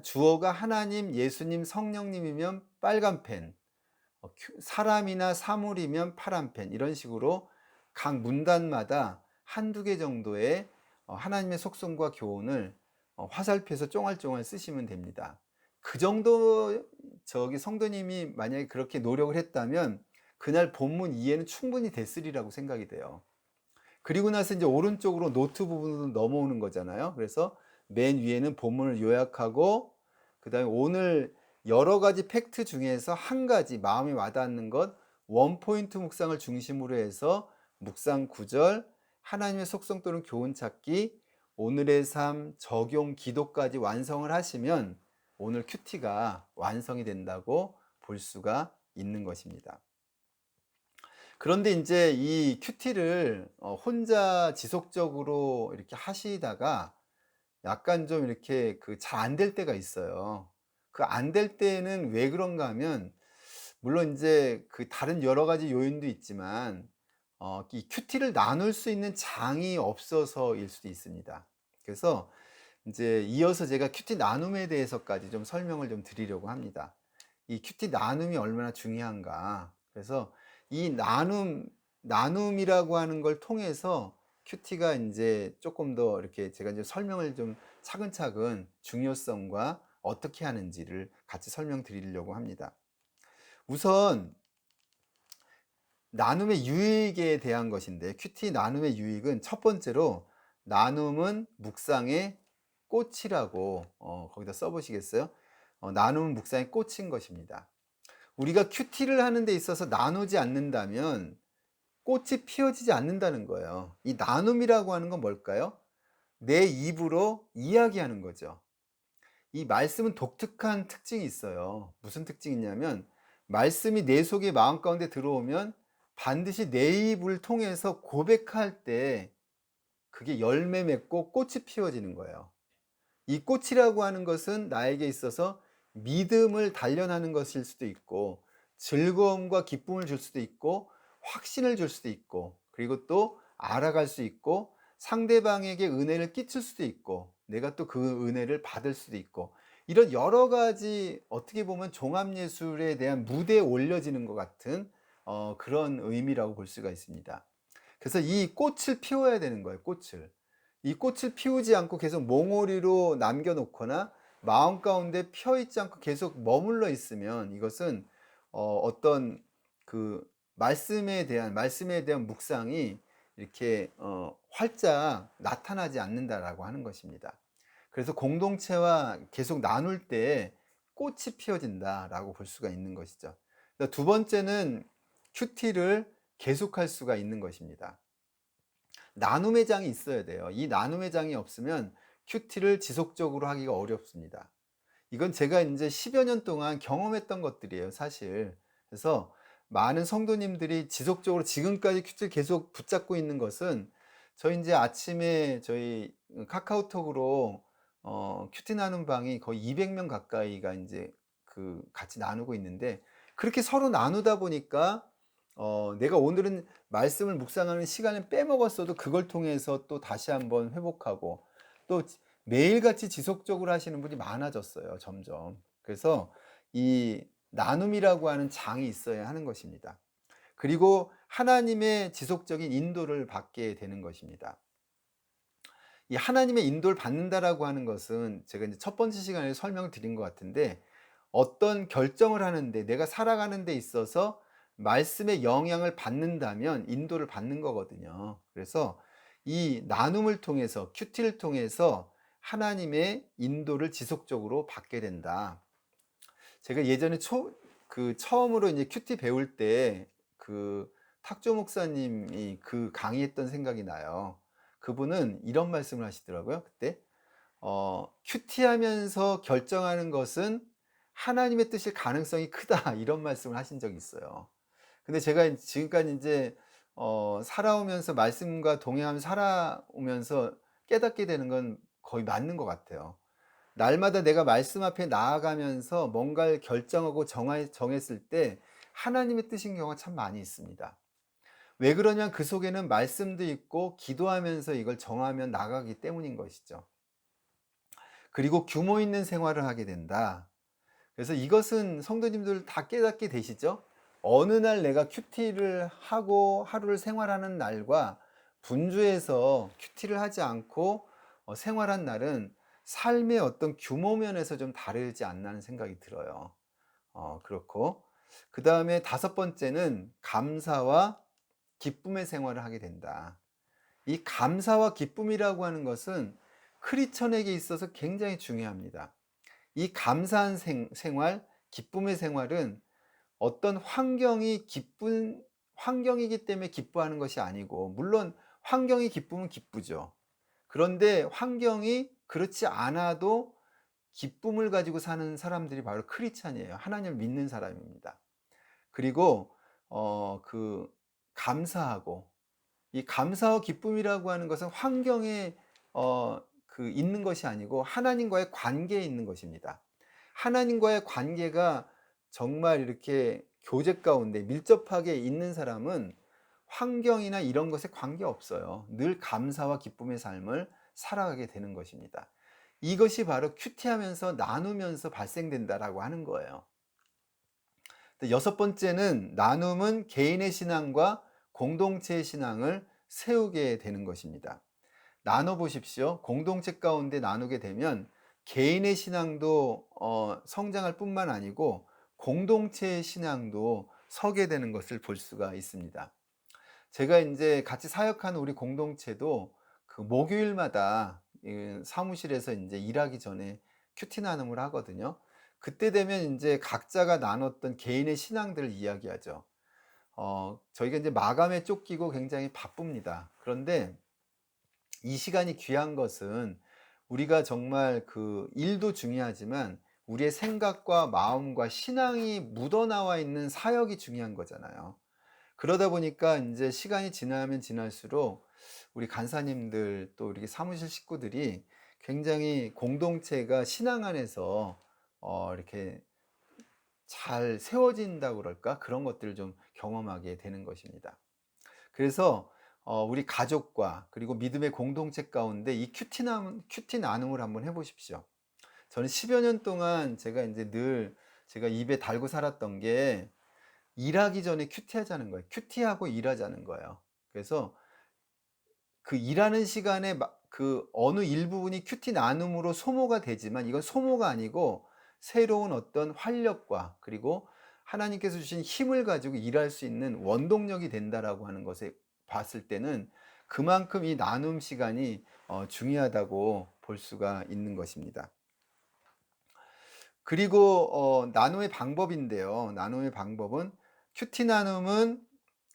주어가 하나님, 예수님, 성령님이면 빨간 펜, 사람이나 사물이면 파란 펜, 이런 식으로 각 문단마다 한두 개 정도의 하나님의 속성과 교훈을 화살표에서 쫑알쫑알 쓰시면 됩니다. 그 정도 성도님이 만약에 그렇게 노력을 했다면 그날 본문 이해는 충분히 됐으리라고 생각이 돼요. 그리고 나서 이제 오른쪽으로 노트 부분으로 넘어오는 거잖아요. 그래서 맨 위에는 본문을 요약하고 그다음에 오늘 여러 가지 팩트 중에서 한 가지 마음에 와닿는 것 원포인트 묵상을 중심으로 해서 묵상 구절, 하나님의 속성 또는 교훈 찾기, 오늘의 삶, 적용, 기도까지 완성을 하시면 오늘 큐티가 완성이 된다고 볼 수가 있는 것입니다. 그런데 이제 이 큐티를 혼자 지속적으로 이렇게 하시다가 약간 좀 이렇게 그 잘 안 될 때가 있어요. 그 안 될 때는 왜 그런가 하면 물론 이제 그 다른 여러 가지 요인도 있지만 이 큐티를 나눌 수 있는 장이 없어서일 수도 있습니다. 그래서 이제 이어서 제가 큐티 나눔에 대해서까지 좀 설명을 좀 드리려고 합니다. 이 큐티 나눔이 얼마나 중요한가. 그래서 이 나눔이라고 하는 걸 통해서 큐티가 이제 조금 더 이렇게 제가 이제 설명을 좀 차근차근 중요성과 어떻게 하는지를 같이 설명드리려고 합니다. 우선 나눔의 유익에 대한 것인데 큐티 나눔의 유익은 첫 번째로 나눔은 묵상의 꽃이라고 거기다 써보시겠어요? 나눔은 묵상의 꽃인 것입니다. 우리가 큐티를 하는 데 있어서 나누지 않는다면 꽃이 피어지지 않는다는 거예요. 이 나눔이라고 하는 건 뭘까요? 내 입으로 이야기하는 거죠. 이 말씀은 독특한 특징이 있어요. 무슨 특징이 있냐면 말씀이 내 속에 마음 가운데 들어오면 반드시 내 입을 통해서 고백할 때 그게 열매 맺고 꽃이 피어지는 거예요. 이 꽃이라고 하는 것은 나에게 있어서 믿음을 단련하는 것일 수도 있고 즐거움과 기쁨을 줄 수도 있고 확신을 줄 수도 있고 그리고 또 알아갈 수 있고 상대방에게 은혜를 끼칠 수도 있고 내가 또 그 은혜를 받을 수도 있고 이런 여러 가지 어떻게 보면 종합예술에 대한 무대에 올려지는 것 같은 그런 의미라고 볼 수가 있습니다. 그래서 이 꽃을 피워야 되는 거예요. 꽃을. 이 꽃을 피우지 않고 계속 몽오리로 남겨놓거나 마음 가운데 펴있지 않고 계속 머물러 있으면 이것은 어떤 그 말씀에 대한 묵상이 이렇게 활짝 나타나지 않는다라고 하는 것입니다. 그래서 공동체와 계속 나눌 때 꽃이 피어진다라고 볼 수가 있는 것이죠. 두 번째는 큐티를 계속할 수가 있는 것입니다. 나눔의 장이 있어야 돼요. 이 나눔의 장이 없으면 큐티를 지속적으로 하기가 어렵습니다. 이건 제가 이제 10여 년 동안 경험했던 것들이에요, 사실. 그래서 많은 성도님들이 지속적으로 지금까지 큐티를 계속 붙잡고 있는 것은, 저희 이제 아침에 저희 카카오톡으로 큐티 나눔 방이 거의 200명 가까이가 이제 같이 나누고 있는데, 그렇게 서로 나누다 보니까 내가 오늘은 말씀을 묵상하는 시간을 빼먹었어도 그걸 통해서 또 다시 한번 회복하고, 또 매일같이 지속적으로 하시는 분이 많아졌어요, 점점. 그래서 이 나눔이라고 하는 장이 있어야 하는 것입니다. 그리고 하나님의 지속적인 인도를 받게 되는 것입니다. 이 하나님의 인도를 받는다라고 하는 것은 제가 이제 첫 번째 시간에 설명을 드린 것 같은데, 어떤 결정을 하는데, 내가 살아가는 데 있어서 말씀의 영향을 받는다면 인도를 받는 거거든요. 그래서 이 나눔을 통해서, 큐티를 통해서 하나님의 인도를 지속적으로 받게 된다. 제가 예전에 처음으로 이제 큐티 배울 때 탁조 목사님이 강의했던 생각이 나요. 그분은 이런 말씀을 하시더라고요, 그때. 큐티하면서 결정하는 것은 하나님의 뜻일 가능성이 크다, 이런 말씀을 하신 적이 있어요. 근데 제가 지금까지 이제 살아오면서, 말씀과 동행하면서 살아오면서 깨닫게 되는 건 거의 맞는 것 같아요. 날마다 내가 말씀 앞에 나아가면서 뭔가를 결정하고 정했을 때 하나님의 뜻인 경우가 참 많이 있습니다. 왜 그러냐, 그 속에는 말씀도 있고 기도하면서 이걸 정하면 나가기 때문인 것이죠. 그리고 규모 있는 생활을 하게 된다. 그래서 이것은 성도님들 다 깨닫게 되시죠? 어느 날 내가 큐티를 하고 하루를 생활하는 날과 분주해서 큐티를 하지 않고 생활한 날은 삶의 어떤 규모 면에서 좀 다르지 않나 하는 생각이 들어요. 그렇고, 그 다음에 다섯 번째는 감사와 기쁨의 생활을 하게 된다. 이 감사와 기쁨이라고 하는 것은 크리스천에게 있어서 굉장히 중요합니다. 이 감사한 생활, 기쁨의 생활은 어떤 환경이 기쁜 환경이기 때문에 기뻐하는 것이 아니고, 물론 환경이 기쁘면 기쁘죠. 그런데 환경이 그렇지 않아도 기쁨을 가지고 사는 사람들이 바로 크리스찬이에요. 하나님을 믿는 사람입니다. 그리고 감사하고, 이 감사와 기쁨이라고 하는 것은 환경에 있는 것이 아니고 하나님과의 관계에 있는 것입니다. 하나님과의 관계가 정말 이렇게 교제 가운데 밀접하게 있는 사람은 환경이나 이런 것에 관계없어요. 늘 감사와 기쁨의 삶을 살아가게 되는 것입니다. 이것이 바로 큐티하면서 나누면서 발생된다라고 하는 거예요. 여섯 번째는, 나눔은 개인의 신앙과 공동체의 신앙을 세우게 되는 것입니다. 나눠 보십시오. 공동체 가운데 나누게 되면 개인의 신앙도 성장할 뿐만 아니고 공동체의 신앙도 서게 되는 것을 볼 수가 있습니다. 제가 이제 같이 사역하는 우리 공동체도 목요일마다 사무실에서 이제 일하기 전에 큐티 나눔을 하거든요. 그때 되면 이제 각자가 나눴던 개인의 신앙들을 이야기하죠. 저희가 이제 마감에 쫓기고 굉장히 바쁩니다. 그런데 이 시간이 귀한 것은, 우리가 정말 일도 중요하지만 우리의 생각과 마음과 신앙이 묻어나와 있는 사역이 중요한 거잖아요. 그러다 보니까 이제 시간이 지나면 지날수록 우리 간사님들, 또 우리 사무실 식구들이 굉장히 공동체가 신앙 안에서 이렇게 잘 세워진다고 그럴까? 그런 것들을 좀 경험하게 되는 것입니다. 그래서 우리 가족과 그리고 믿음의 공동체 가운데 이 큐티 나눔을 한번 해보십시오. 저는 10여 년 동안 제가 입에 달고 살았던 게, 일하기 전에 큐티하자는 거예요. 큐티하고 일하자는 거예요. 그래서 일하는 시간에 어느 일부분이 큐티 나눔으로 소모가 되지만, 이건 소모가 아니고 새로운 어떤 활력과, 그리고 하나님께서 주신 힘을 가지고 일할 수 있는 원동력이 된다라고 하는 것에 봤을 때는, 그만큼 이 나눔 시간이 중요하다고 볼 수가 있는 것입니다. 그리고 나눔의 방법인데요. 나눔의 방법은, 큐티 나눔은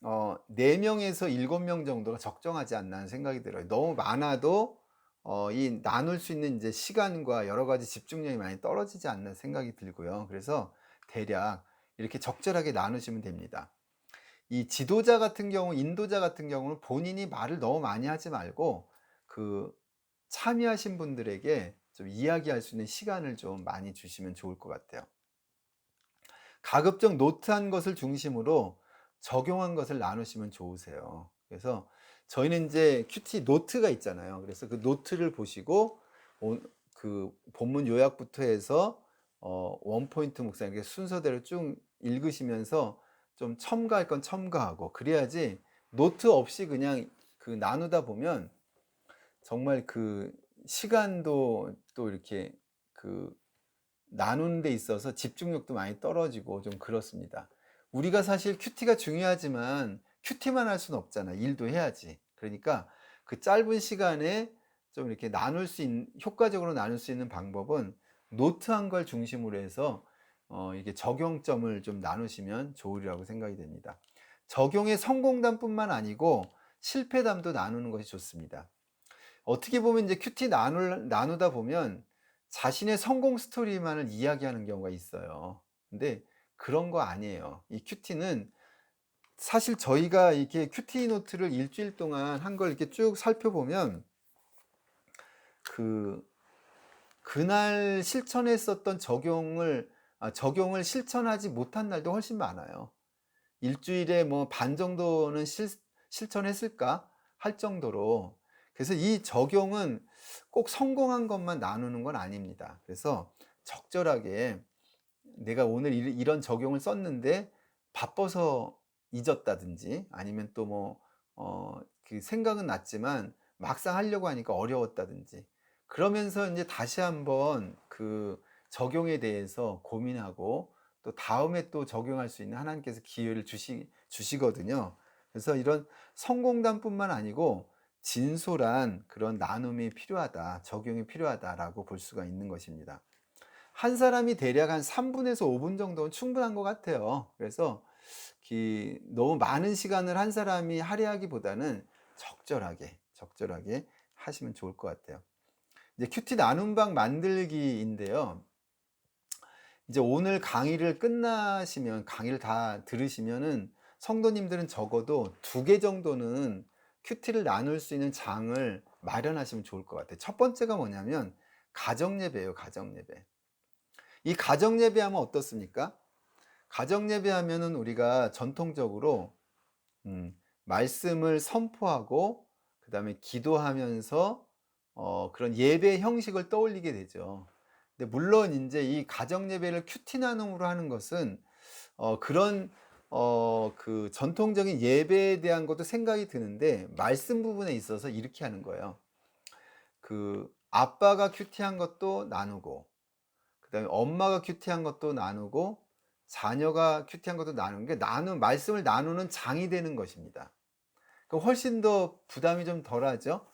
4명에서 7명 정도가 적정하지 않나 하는 생각이 들어요. 너무 많아도 이 나눌 수 있는 이제 시간과 여러 가지 집중력이 많이 떨어지지 않나 생각이 들고요. 그래서 대략 이렇게 적절하게 나누시면 됩니다. 이 지도자 같은 경우, 인도자 같은 경우는 본인이 말을 너무 많이 하지 말고 그 참여하신 분들에게 좀 이야기할 수 있는 시간을 좀 많이 주시면 좋을 것 같아요. 가급적 노트한 것을 중심으로 적용한 것을 나누시면 좋으세요. 그래서 저희는 이제 큐티 노트가 있잖아요. 그래서 그 노트를 보시고 그 본문 요약부터 해서 원포인트 묵상 이렇게 순서대로 쭉 읽으시면서 좀 첨가할 건 첨가하고 그래야지 노트 없이 그냥 그 나누다 보면 정말 그 시간도 또 이렇게 그 나누는 데 있어서 집중력도 많이 떨어지고 좀 그렇습니다. 우리가 사실 큐티가 중요하지만 큐티만 할 수는 없잖아. 일도 해야지. 그러니까 그 짧은 시간에 좀 이렇게 나눌 수 있는, 효과적으로 나눌 수 있는 방법은 노트한 걸 중심으로 해서 이게 적용점을 좀 나누시면 좋으리라고 생각이 됩니다. 적용의 성공담뿐만 아니고 실패담도 나누는 것이 좋습니다. 어떻게 보면 이제 큐티 나누다 보면 자신의 성공 스토리만을 이야기하는 경우가 있어요. 근데 그런 거 아니에요. 이 큐티는 사실 저희가 이렇게 큐티 노트를 일주일 동안 한 걸 이렇게 쭉 살펴보면 그날 실천했었던 적용을 실천하지 못한 날도 훨씬 많아요. 일주일에 뭐 반 정도는 실천했을까 할 정도로. 그래서 이 적용은 꼭 성공한 것만 나누는 건 아닙니다. 그래서 적절하게 내가 오늘 이런 적용을 썼는데 바빠서 잊었다든지 아니면 또 뭐 그 생각은 났지만 막상 하려고 하니까 어려웠다든지 그러면서 이제 다시 한번 그 적용에 대해서 고민하고 또 다음에 또 적용할 수 있는 하나님께서 기회를 주시거든요. 그래서 이런 성공담뿐만 아니고 진솔한 그런 나눔이 필요하다, 적용이 필요하다라고 볼 수가 있는 것입니다. 한 사람이 대략 한 3분에서 5분 정도는 충분한 것 같아요. 그래서 너무 많은 시간을 한 사람이 할애하기보다는 적절하게 하시면 좋을 것 같아요. 이제 큐티 나눔방 만들기인데요. 이제 오늘 강의를 다 들으시면은 성도님들은 적어도 2개 정도는 큐티를 나눌 수 있는 장을 마련하시면 좋을 것 같아요. 첫 번째가 뭐냐면 가정예배예요, 가정예배. 이 가정예배 하면 어떻습니까? 가정예배 하면은 우리가 전통적으로 말씀을 선포하고 그다음에 기도하면서 그런 예배 형식을 떠올리게 되죠. 근데 물론 인제 이 가정 예배를 큐티 나눔으로 하는 것은 그런 그 전통적인 예배에 대한 것도 생각이 드는데 말씀 부분에 있어서 이렇게 하는 거예요. 그 아빠가 큐티한 것도 나누고 그다음에 엄마가 큐티한 것도 나누고 자녀가 큐티한 것도 나누는 게 말씀을 나누는 장이 되는 것입니다. 그 훨씬 더 부담이 좀 덜하죠.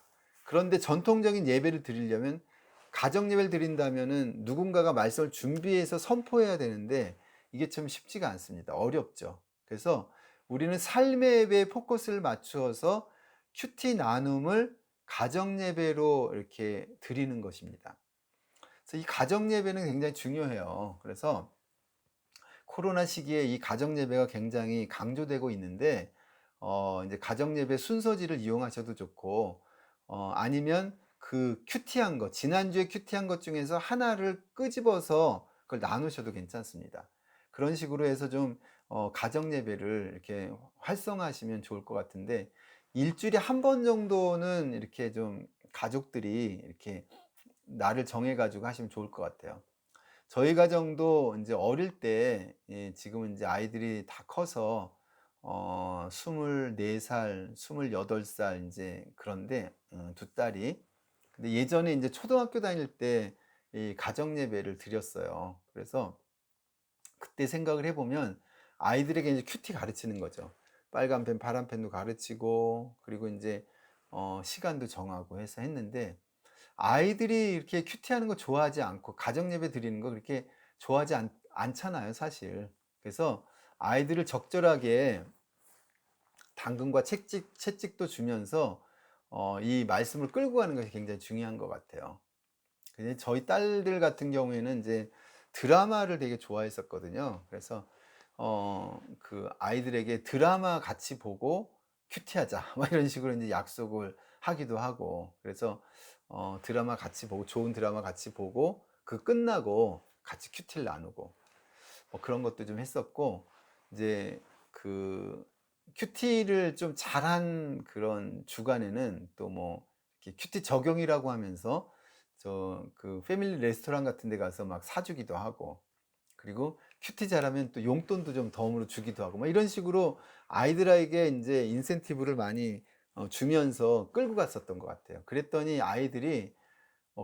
그런데 전통적인 예배를 드리려면 가정 예배를 드린다면은 누군가가 말씀을 준비해서 선포해야 되는데 이게 참 쉽지가 않습니다. 어렵죠. 그래서 우리는 삶의 예배에 포커스를 맞추어서 큐티 나눔을 가정 예배로 이렇게 드리는 것입니다. 그래서 이 가정 예배는 굉장히 중요해요. 그래서 코로나 시기에 이 가정 예배가 굉장히 강조되고 있는데 이제 가정 예배 순서지를 이용하셔도 좋고 아니면 그 큐티한 것 지난주에 큐티한 것 중에서 하나를 끄집어서 그걸 나누셔도 괜찮습니다. 그런 식으로 해서 좀 가정 예배를 이렇게 활성화하시면 좋을 것 같은데 일주일에 한 번 정도는 이렇게 좀 가족들이 이렇게 날을 정해 가지고 하시면 좋을 것 같아요. 저희 가정도 이제 어릴 때 지금은 이제 아이들이 다 커서 24살, 28살 이제 그런데 두 딸이 근데 예전에 이제 초등학교 다닐 때 이 가정 예배를 드렸어요. 그래서 그때 생각을 해 보면 아이들에게 이제 큐티 가르치는 거죠. 빨간 펜, 파란 펜도 가르치고 그리고 이제 시간도 정하고 해서 했는데 아이들이 이렇게 큐티하는 거 좋아하지 않고 가정 예배 드리는 거 그렇게 좋아하지 않잖아요, 사실. 그래서 아이들을 적절하게 당근과 채찍도 주면서 이 말씀을 끌고 가는 것이 굉장히 중요한 것 같아요. 근데 저희 딸들 같은 경우에는 이제 드라마를 되게 좋아했었거든요. 그래서 그 아이들에게 드라마 같이 보고 큐티하자 막 이런 식으로 이제 약속을 하기도 하고, 그래서 드라마 같이 보고, 좋은 드라마 같이 보고 그 끝나고 같이 큐티를 나누고 뭐 그런 것도 좀 했었고, 이제 그 큐티를 좀 잘한 그런 주간에는 또 뭐 큐티 적용이라고 하면서 저 그 패밀리 레스토랑 같은 데 가서 막 사주기도 하고, 그리고 큐티 잘하면 또 용돈도 좀 덤으로 주기도 하고 막 이런 식으로 아이들에게 이제 인센티브를 많이 주면서 끌고 갔었던 것 같아요. 그랬더니 아이들이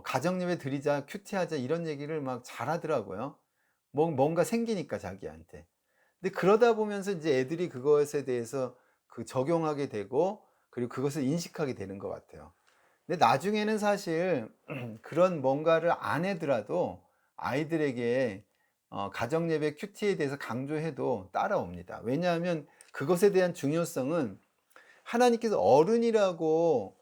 가정 예배 드리자, 큐티하자 이런 얘기를 막 잘하더라고요. 뭔가 생기니까 자기한테. 근데 그러다 보면서 이제 애들이 그것에 대해서 그 적용하게 되고, 그리고 그것을 인식하게 되는 것 같아요. 근데 나중에는 사실 그런 뭔가를 안 해더라도 아이들에게 가정 예배 큐티에 대해서 강조해도 따라옵니다. 왜냐하면 그것에 대한 중요성은 하나님께서 어른이라고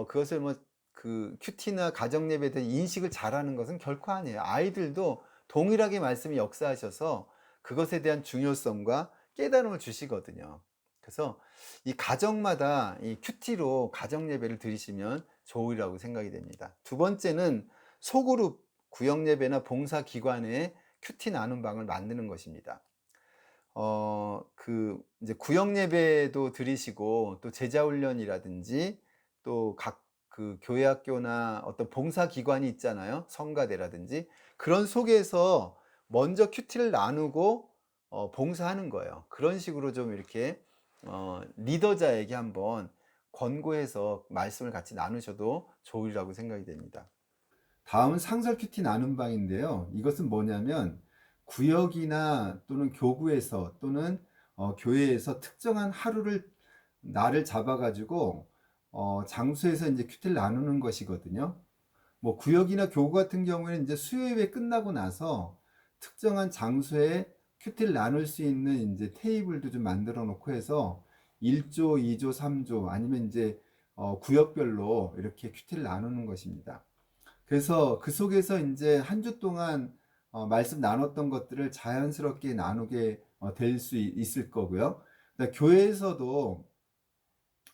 그것을 뭐 그 큐티나 가정 예배에 대한 인식을 잘하는 것은 결코 아니에요. 아이들도 동일하게 말씀이 역사하셔서 그것에 대한 중요성과 깨달음을 주시거든요. 그래서 이 가정마다 이 큐티로 가정 예배를 드리시면 좋으리라고 생각이 됩니다. 두 번째는 소그룹 구역 예배나 봉사 기관에 큐티 나눔 방을 만드는 것입니다. 그 이제 구역 예배도 드리시고 또 제자 훈련이라든지 또 각 그 교회 학교나 어떤 봉사 기관이 있잖아요. 성가대라든지 그런 속에서 먼저 큐티를 나누고 봉사하는 거예요. 그런 식으로 좀 이렇게 리더자에게 한번 권고해서 말씀을 같이 나누셔도 좋으리라고 생각이 됩니다. 다음은 상설 큐티 나눔 방인데요. 이것은 뭐냐면 구역이나 또는 교구에서 또는 교회에서 특정한 하루를 날을 잡아가지고 장소에서 이제 큐티를 나누는 것이거든요. 뭐 구역이나 교구 같은 경우에는 이제 수요예배 끝나고 나서 특정한 장소에 큐티를 나눌 수 있는 이제 테이블도 좀 만들어 놓고 해서 1조, 2조, 3조 아니면 이제 구역별로 이렇게 큐티를 나누는 것입니다. 그래서 그 속에서 이제 한 주 동안 말씀 나눴던 것들을 자연스럽게 나누게 될 수 있을 거고요. 교회에서도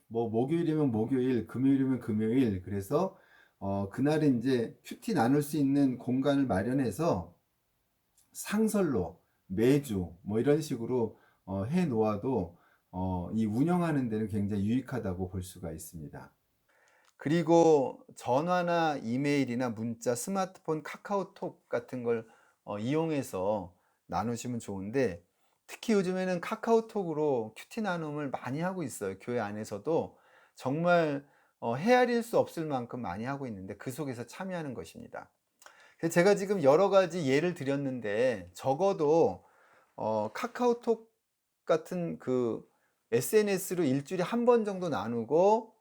뭐 목요일이면 목요일, 금요일이면 금요일, 그래서 그날은 이제 큐티 나눌 수 있는 공간을 마련해서 상설로 매주 뭐 이런 식으로 해 놓아도 이 운영하는 데는 굉장히 유익하다고 볼 수가 있습니다. 그리고 전화나 이메일이나 문자, 스마트폰, 카카오톡 같은 걸 이용해서 나누시면 좋은데, 특히 요즘에는 카카오톡으로 큐티 나눔을 많이 하고 있어요. 교회 안에서도 정말 헤아릴 수 없을 만큼 많이 하고 있는데 그 속에서 참여하는 것입니다. 그래서 제가 지금 여러 가지 예를 드렸는데 적어도 카카오톡 같은 그 SNS로 일주일에 한 번 정도 나누고,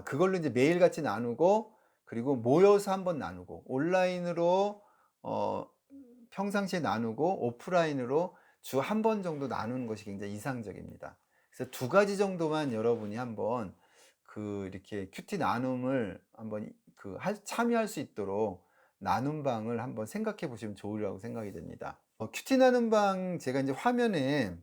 그걸로 이제 매일같이 나누고, 그리고 모여서 한번 나누고, 온라인으로 평상시에 나누고, 오프라인으로 주 한 번 정도 나누는 것이 굉장히 이상적입니다. 그래서 두 가지 정도만 여러분이 한번 그 이렇게 큐티 나눔을 한번 참여할 수 있도록 나눔 방을 한번 생각해 보시면 좋으리라고 생각이 됩니다. 큐티 나눔 방 제가 이제 화면에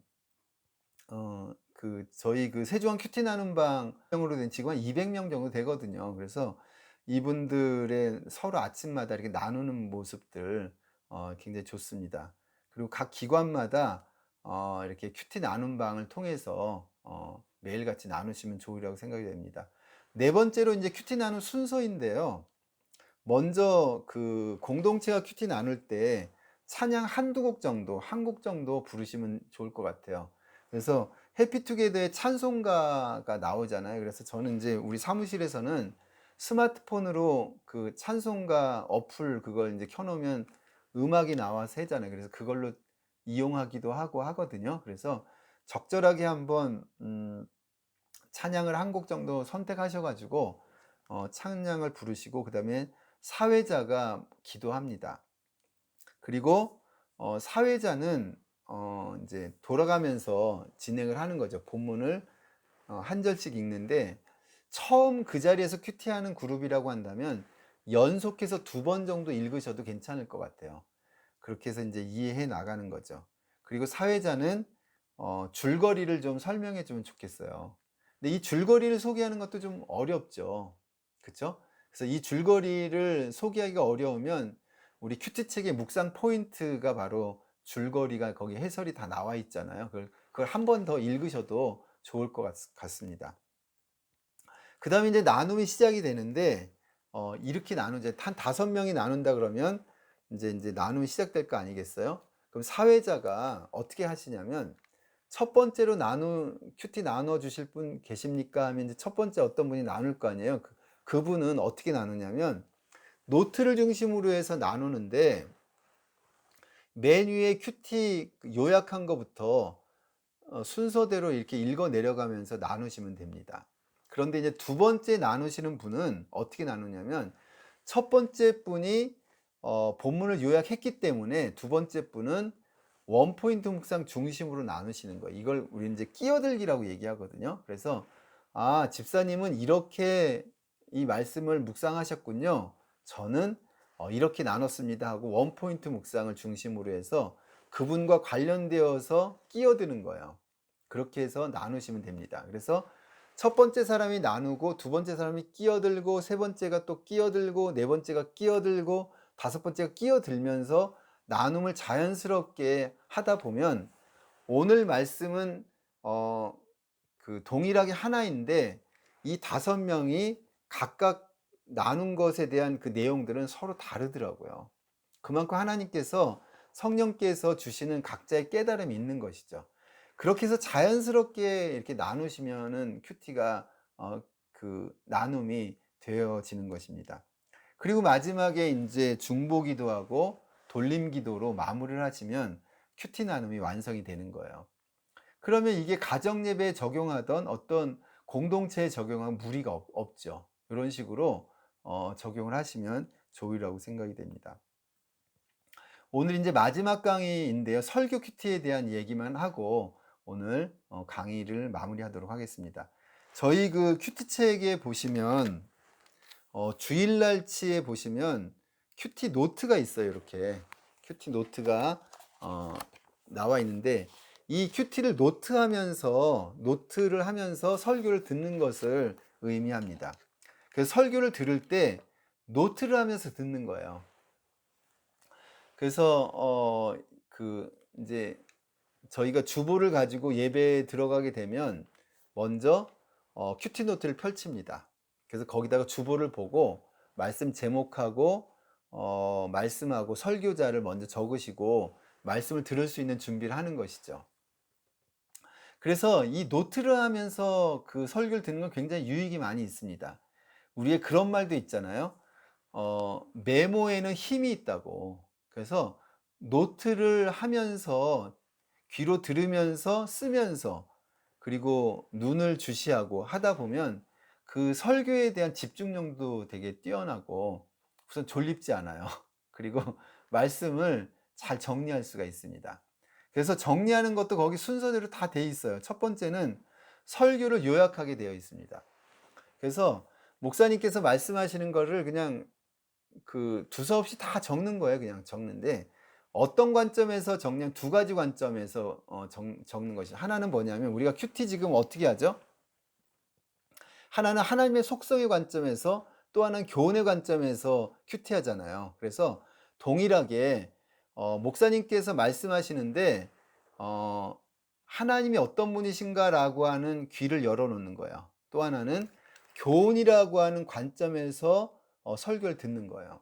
저희 그 세종항 큐티 나눔 방으로 된 직원 200명 정도 되거든요. 그래서 이분들의 서로 아침마다 이렇게 나누는 모습들 굉장히 좋습니다. 그리고 각 기관마다 이렇게 큐티 나눔 방을 통해서 매일같이 나누시면 좋으리라고 생각이 됩니다. 네 번째로 이제 큐티 나눔 순서인데요. 먼저 그 공동체가 큐티 나눌 때 찬양 한두 곡 정도, 한 곡 정도 부르시면 좋을 것 같아요. 그래서 해피투게더의 찬송가가 나오잖아요. 그래서 저는 이제 우리 사무실에서는 스마트폰으로 그 찬송가 어플 그걸 이제 켜놓으면 음악이 나와서 하잖아요. 그래서 그걸로 이용하기도 하고 하거든요. 그래서 적절하게 한번 찬양을 한 곡 정도 선택하셔가지고 찬양을 부르시고, 그 다음에 사회자가 기도합니다. 그리고 사회자는 이제 돌아가면서 진행을 하는 거죠. 본문을 한 절씩 읽는데, 처음 그 자리에서 큐티하는 그룹이라고 한다면 연속해서 2번 정도 읽으셔도 괜찮을 것 같아요. 그렇게 해서 이제 이해해 나가는 거죠. 그리고 사회자는 줄거리를 좀 설명해 주면 좋겠어요. 근데 이 줄거리를 소개하는 것도 좀 어렵죠. 그쵸? 그래서 이 줄거리를 소개하기가 어려우면 우리 큐티 책의 묵상 포인트가 바로 줄거리가 거기 해설이 다 나와 있잖아요. 그걸 한 번 더 읽으셔도 좋을 것 같습니다. 그 다음에 이제 나눔이 시작이 되는데, 이렇게 이제 한 5명이 나눈다 그러면 이제 나눔이 시작될 거 아니겠어요? 그럼 사회자가 어떻게 하시냐면, 첫 번째로 큐티 나눠 주실 분 계십니까? 하면 이제 첫 번째 어떤 분이 나눌 거 아니에요? 그분은 어떻게 나누냐면, 노트를 중심으로 해서 나누는데, 맨 위에 큐티 요약한 것부터 순서대로 이렇게 읽어 내려가면서 나누시면 됩니다. 그런데 이제 두 번째 나누시는 분은 어떻게 나누냐면, 첫 번째 분이 본문을 요약했기 때문에 두 번째 분은 원포인트 묵상 중심으로 나누시는 거예요. 이걸 우리 이제 끼어들기라고 얘기하거든요. 그래서 집사님은 이렇게 이 말씀을 묵상하셨군요. 저는 이렇게 나눴습니다 하고 원포인트 묵상을 중심으로 해서 그분과 관련되어서 끼어드는 거예요. 그렇게 해서 나누시면 됩니다. 그래서 첫 번째 사람이 나누고, 두 번째 사람이 끼어들고, 세 번째가 또 끼어들고, 네 번째가 끼어들고, 다섯 번째가 끼어들면서 나눔을 자연스럽게 하다 보면, 오늘 말씀은 동일하게 하나인데 이 5명이 각각 나눈 것에 대한 그 내용들은 서로 다르더라고요. 그만큼 하나님께서, 성령께서 주시는 각자의 깨달음이 있는 것이죠. 그렇게 해서 자연스럽게 이렇게 나누시면은 큐티가 그 나눔이 되어지는 것입니다. 그리고 마지막에 이제 중보 기도하고 돌림 기도로 마무리를 하시면 큐티 나눔이 완성이 되는 거예요. 그러면 이게 가정 예배에 적용하던 어떤 공동체에 적용한 무리가 없죠. 이런 식으로 적용을 하시면 좋으리라고 생각이 됩니다. 오늘 이제 마지막 강의인데요. 설교 큐티에 대한 얘기만 하고 오늘 강의를 마무리하도록 하겠습니다. 저희 그 큐티 책에 보시면 주일날치에 보시면 큐티 노트가 있어요. 이렇게 큐티 노트가 나와 있는데, 이 큐티를 노트를 하면서 설교를 듣는 것을 의미합니다. 그래서 설교를 들을 때 노트를 하면서 듣는 거예요. 그래서 이제 저희가 주보를 가지고 예배에 들어가게 되면 먼저 큐티 노트를 펼칩니다. 그래서 거기다가 주보를 보고 말씀 제목하고 말씀하고 설교자를 먼저 적으시고 말씀을 들을 수 있는 준비를 하는 것이죠. 그래서 이 노트를 하면서 그 설교를 듣는 건 굉장히 유익이 많이 있습니다. 우리의 그런 말도 있잖아요. 메모에는 힘이 있다고. 그래서 노트를 하면서 귀로 들으면서 쓰면서 그리고 눈을 주시하고 하다 보면 그 설교에 대한 집중력도 되게 뛰어나고 우선 졸립지 않아요. 그리고 말씀을 잘 정리할 수가 있습니다. 그래서 정리하는 것도 거기 순서대로 다 돼 있어요. 첫 번째는 설교를 요약하게 되어 있습니다. 그래서 목사님께서 말씀하시는 거를 그냥 두서없이 다 적는 거예요. 그냥 적는데, 어떤 관점에서 적냐면 2가지 관점에서 적는 것이, 하나는 뭐냐면 우리가 큐티 지금 어떻게 하죠? 하나는 하나님의 속성의 관점에서, 또 하나는 교훈의 관점에서 큐티 하잖아요. 그래서 동일하게 목사님께서 말씀하시는데 하나님이 어떤 분이신가라고 하는 귀를 열어놓는 거예요. 또 하나는 교훈이라고 하는 관점에서 설교를 듣는 거예요.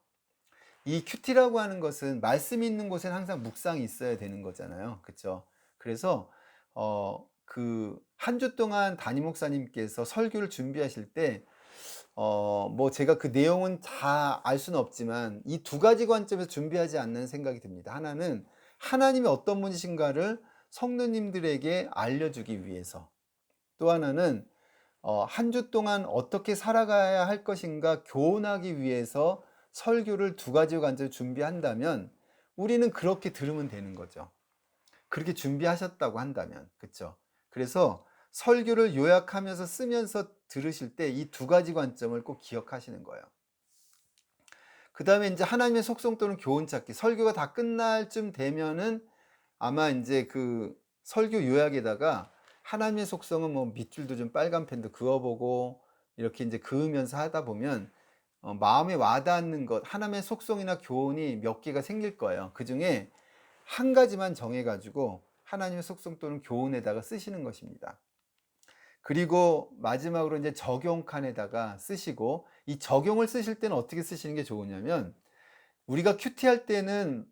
이 큐티라고 하는 것은 말씀이 있는 곳에는 항상 묵상이 있어야 되는 거잖아요. 그렇죠? 그래서 한 주 동안 담임 목사님께서 설교를 준비하실 때 뭐 제가 그 내용은 다 알 수는 없지만 이 2가지 관점에서 준비하지 않는 생각이 듭니다. 하나는 하나님이 어떤 분이신가를 성도님들에게 알려주기 위해서, 또 하나는 한 주 동안 어떻게 살아가야 할 것인가 교훈하기 위해서 설교를 2가지 관점을 준비한다면 우리는 그렇게 들으면 되는 거죠. 그렇게 준비하셨다고 한다면. 그렇죠? 그래서 설교를 요약하면서 쓰면서 들으실 때 이 두 가지 관점을 꼭 기억하시는 거예요. 그 다음에 이제 하나님의 속성 또는 교훈 찾기. 설교가 다 끝날 쯤 되면은 아마 이제 그 설교 요약에다가 하나님의 속성은 뭐 밑줄도 좀 빨간 펜도 그어보고 이렇게 이제 그으면서 하다 보면 마음에 와닿는 것, 하나님의 속성이나 교훈이 몇 개가 생길 거예요. 그 중에 한 가지만 정해가지고 하나님의 속성 또는 교훈에다가 쓰시는 것입니다. 그리고 마지막으로 이제 적용 칸에다가 쓰시고, 이 적용을 쓰실 때는 어떻게 쓰시는 게 좋으냐면, 우리가 큐티할 때는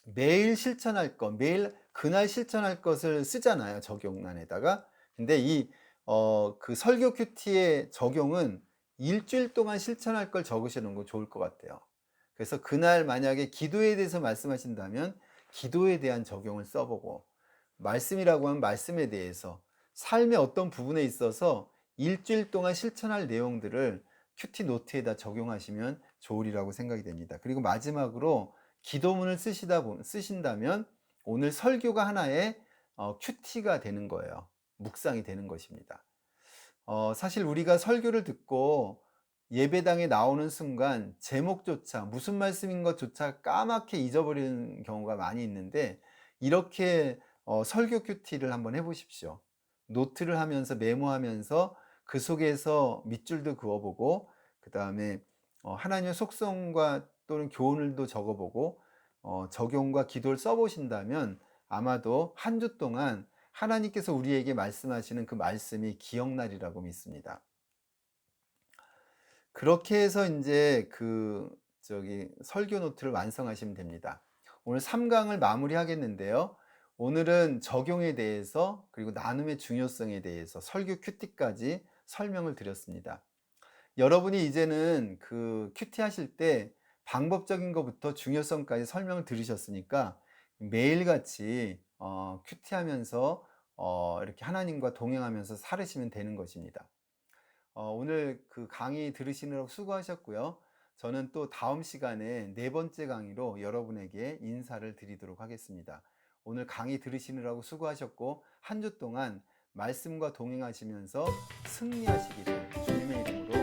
매일 실천할 것, 매일 그날 실천할 것을 쓰잖아요, 적용란에다가. 근데 그 설교 큐티의 적용은 일주일 동안 실천할 걸 적으시는 거 좋을 것 같아요. 그래서 그날 만약에 기도에 대해서 말씀하신다면 기도에 대한 적용을 써보고, 말씀이라고 하면 말씀에 대해서, 삶의 어떤 부분에 있어서 일주일 동안 실천할 내용들을 큐티 노트에다 적용하시면 좋으리라고 생각이 됩니다. 그리고 마지막으로 기도문을 쓰신다면 오늘 설교가 하나의 큐티가 되는 거예요. 묵상이 되는 것입니다. 사실 우리가 설교를 듣고 예배당에 나오는 순간 제목조차 무슨 말씀인 것조차 까맣게 잊어버리는 경우가 많이 있는데, 이렇게 설교 큐티를 한번 해보십시오. 노트를 하면서 메모하면서 그 속에서 밑줄도 그어보고, 그 다음에 하나님의 속성과 또는 교훈을도 적어보고 적용과 기도를 써보신다면 아마도 한 주 동안 하나님께서 우리에게 말씀하시는 그 말씀이 기억나리라고 믿습니다. 그렇게 해서 이제 설교 노트를 완성하시면 됩니다. 오늘 3강을 마무리하겠는데요. 오늘은 적용에 대해서, 그리고 나눔의 중요성에 대해서 설교 큐티까지 설명을 드렸습니다. 여러분이 이제는 그 큐티 하실 때 방법적인 것부터 중요성까지 설명을 들으셨으니까 매일같이 큐티 하면서 이렇게 하나님과 동행하면서 살으시면 되는 것입니다. 오늘 그 강의 들으시느라고 수고하셨고요. 저는 또 다음 시간에 네 번째 강의로 여러분에게 인사를 드리도록 하겠습니다. 오늘 강의 들으시느라고 수고하셨고, 한 주 동안 말씀과 동행하시면서 승리하시기를 주님의 이름으로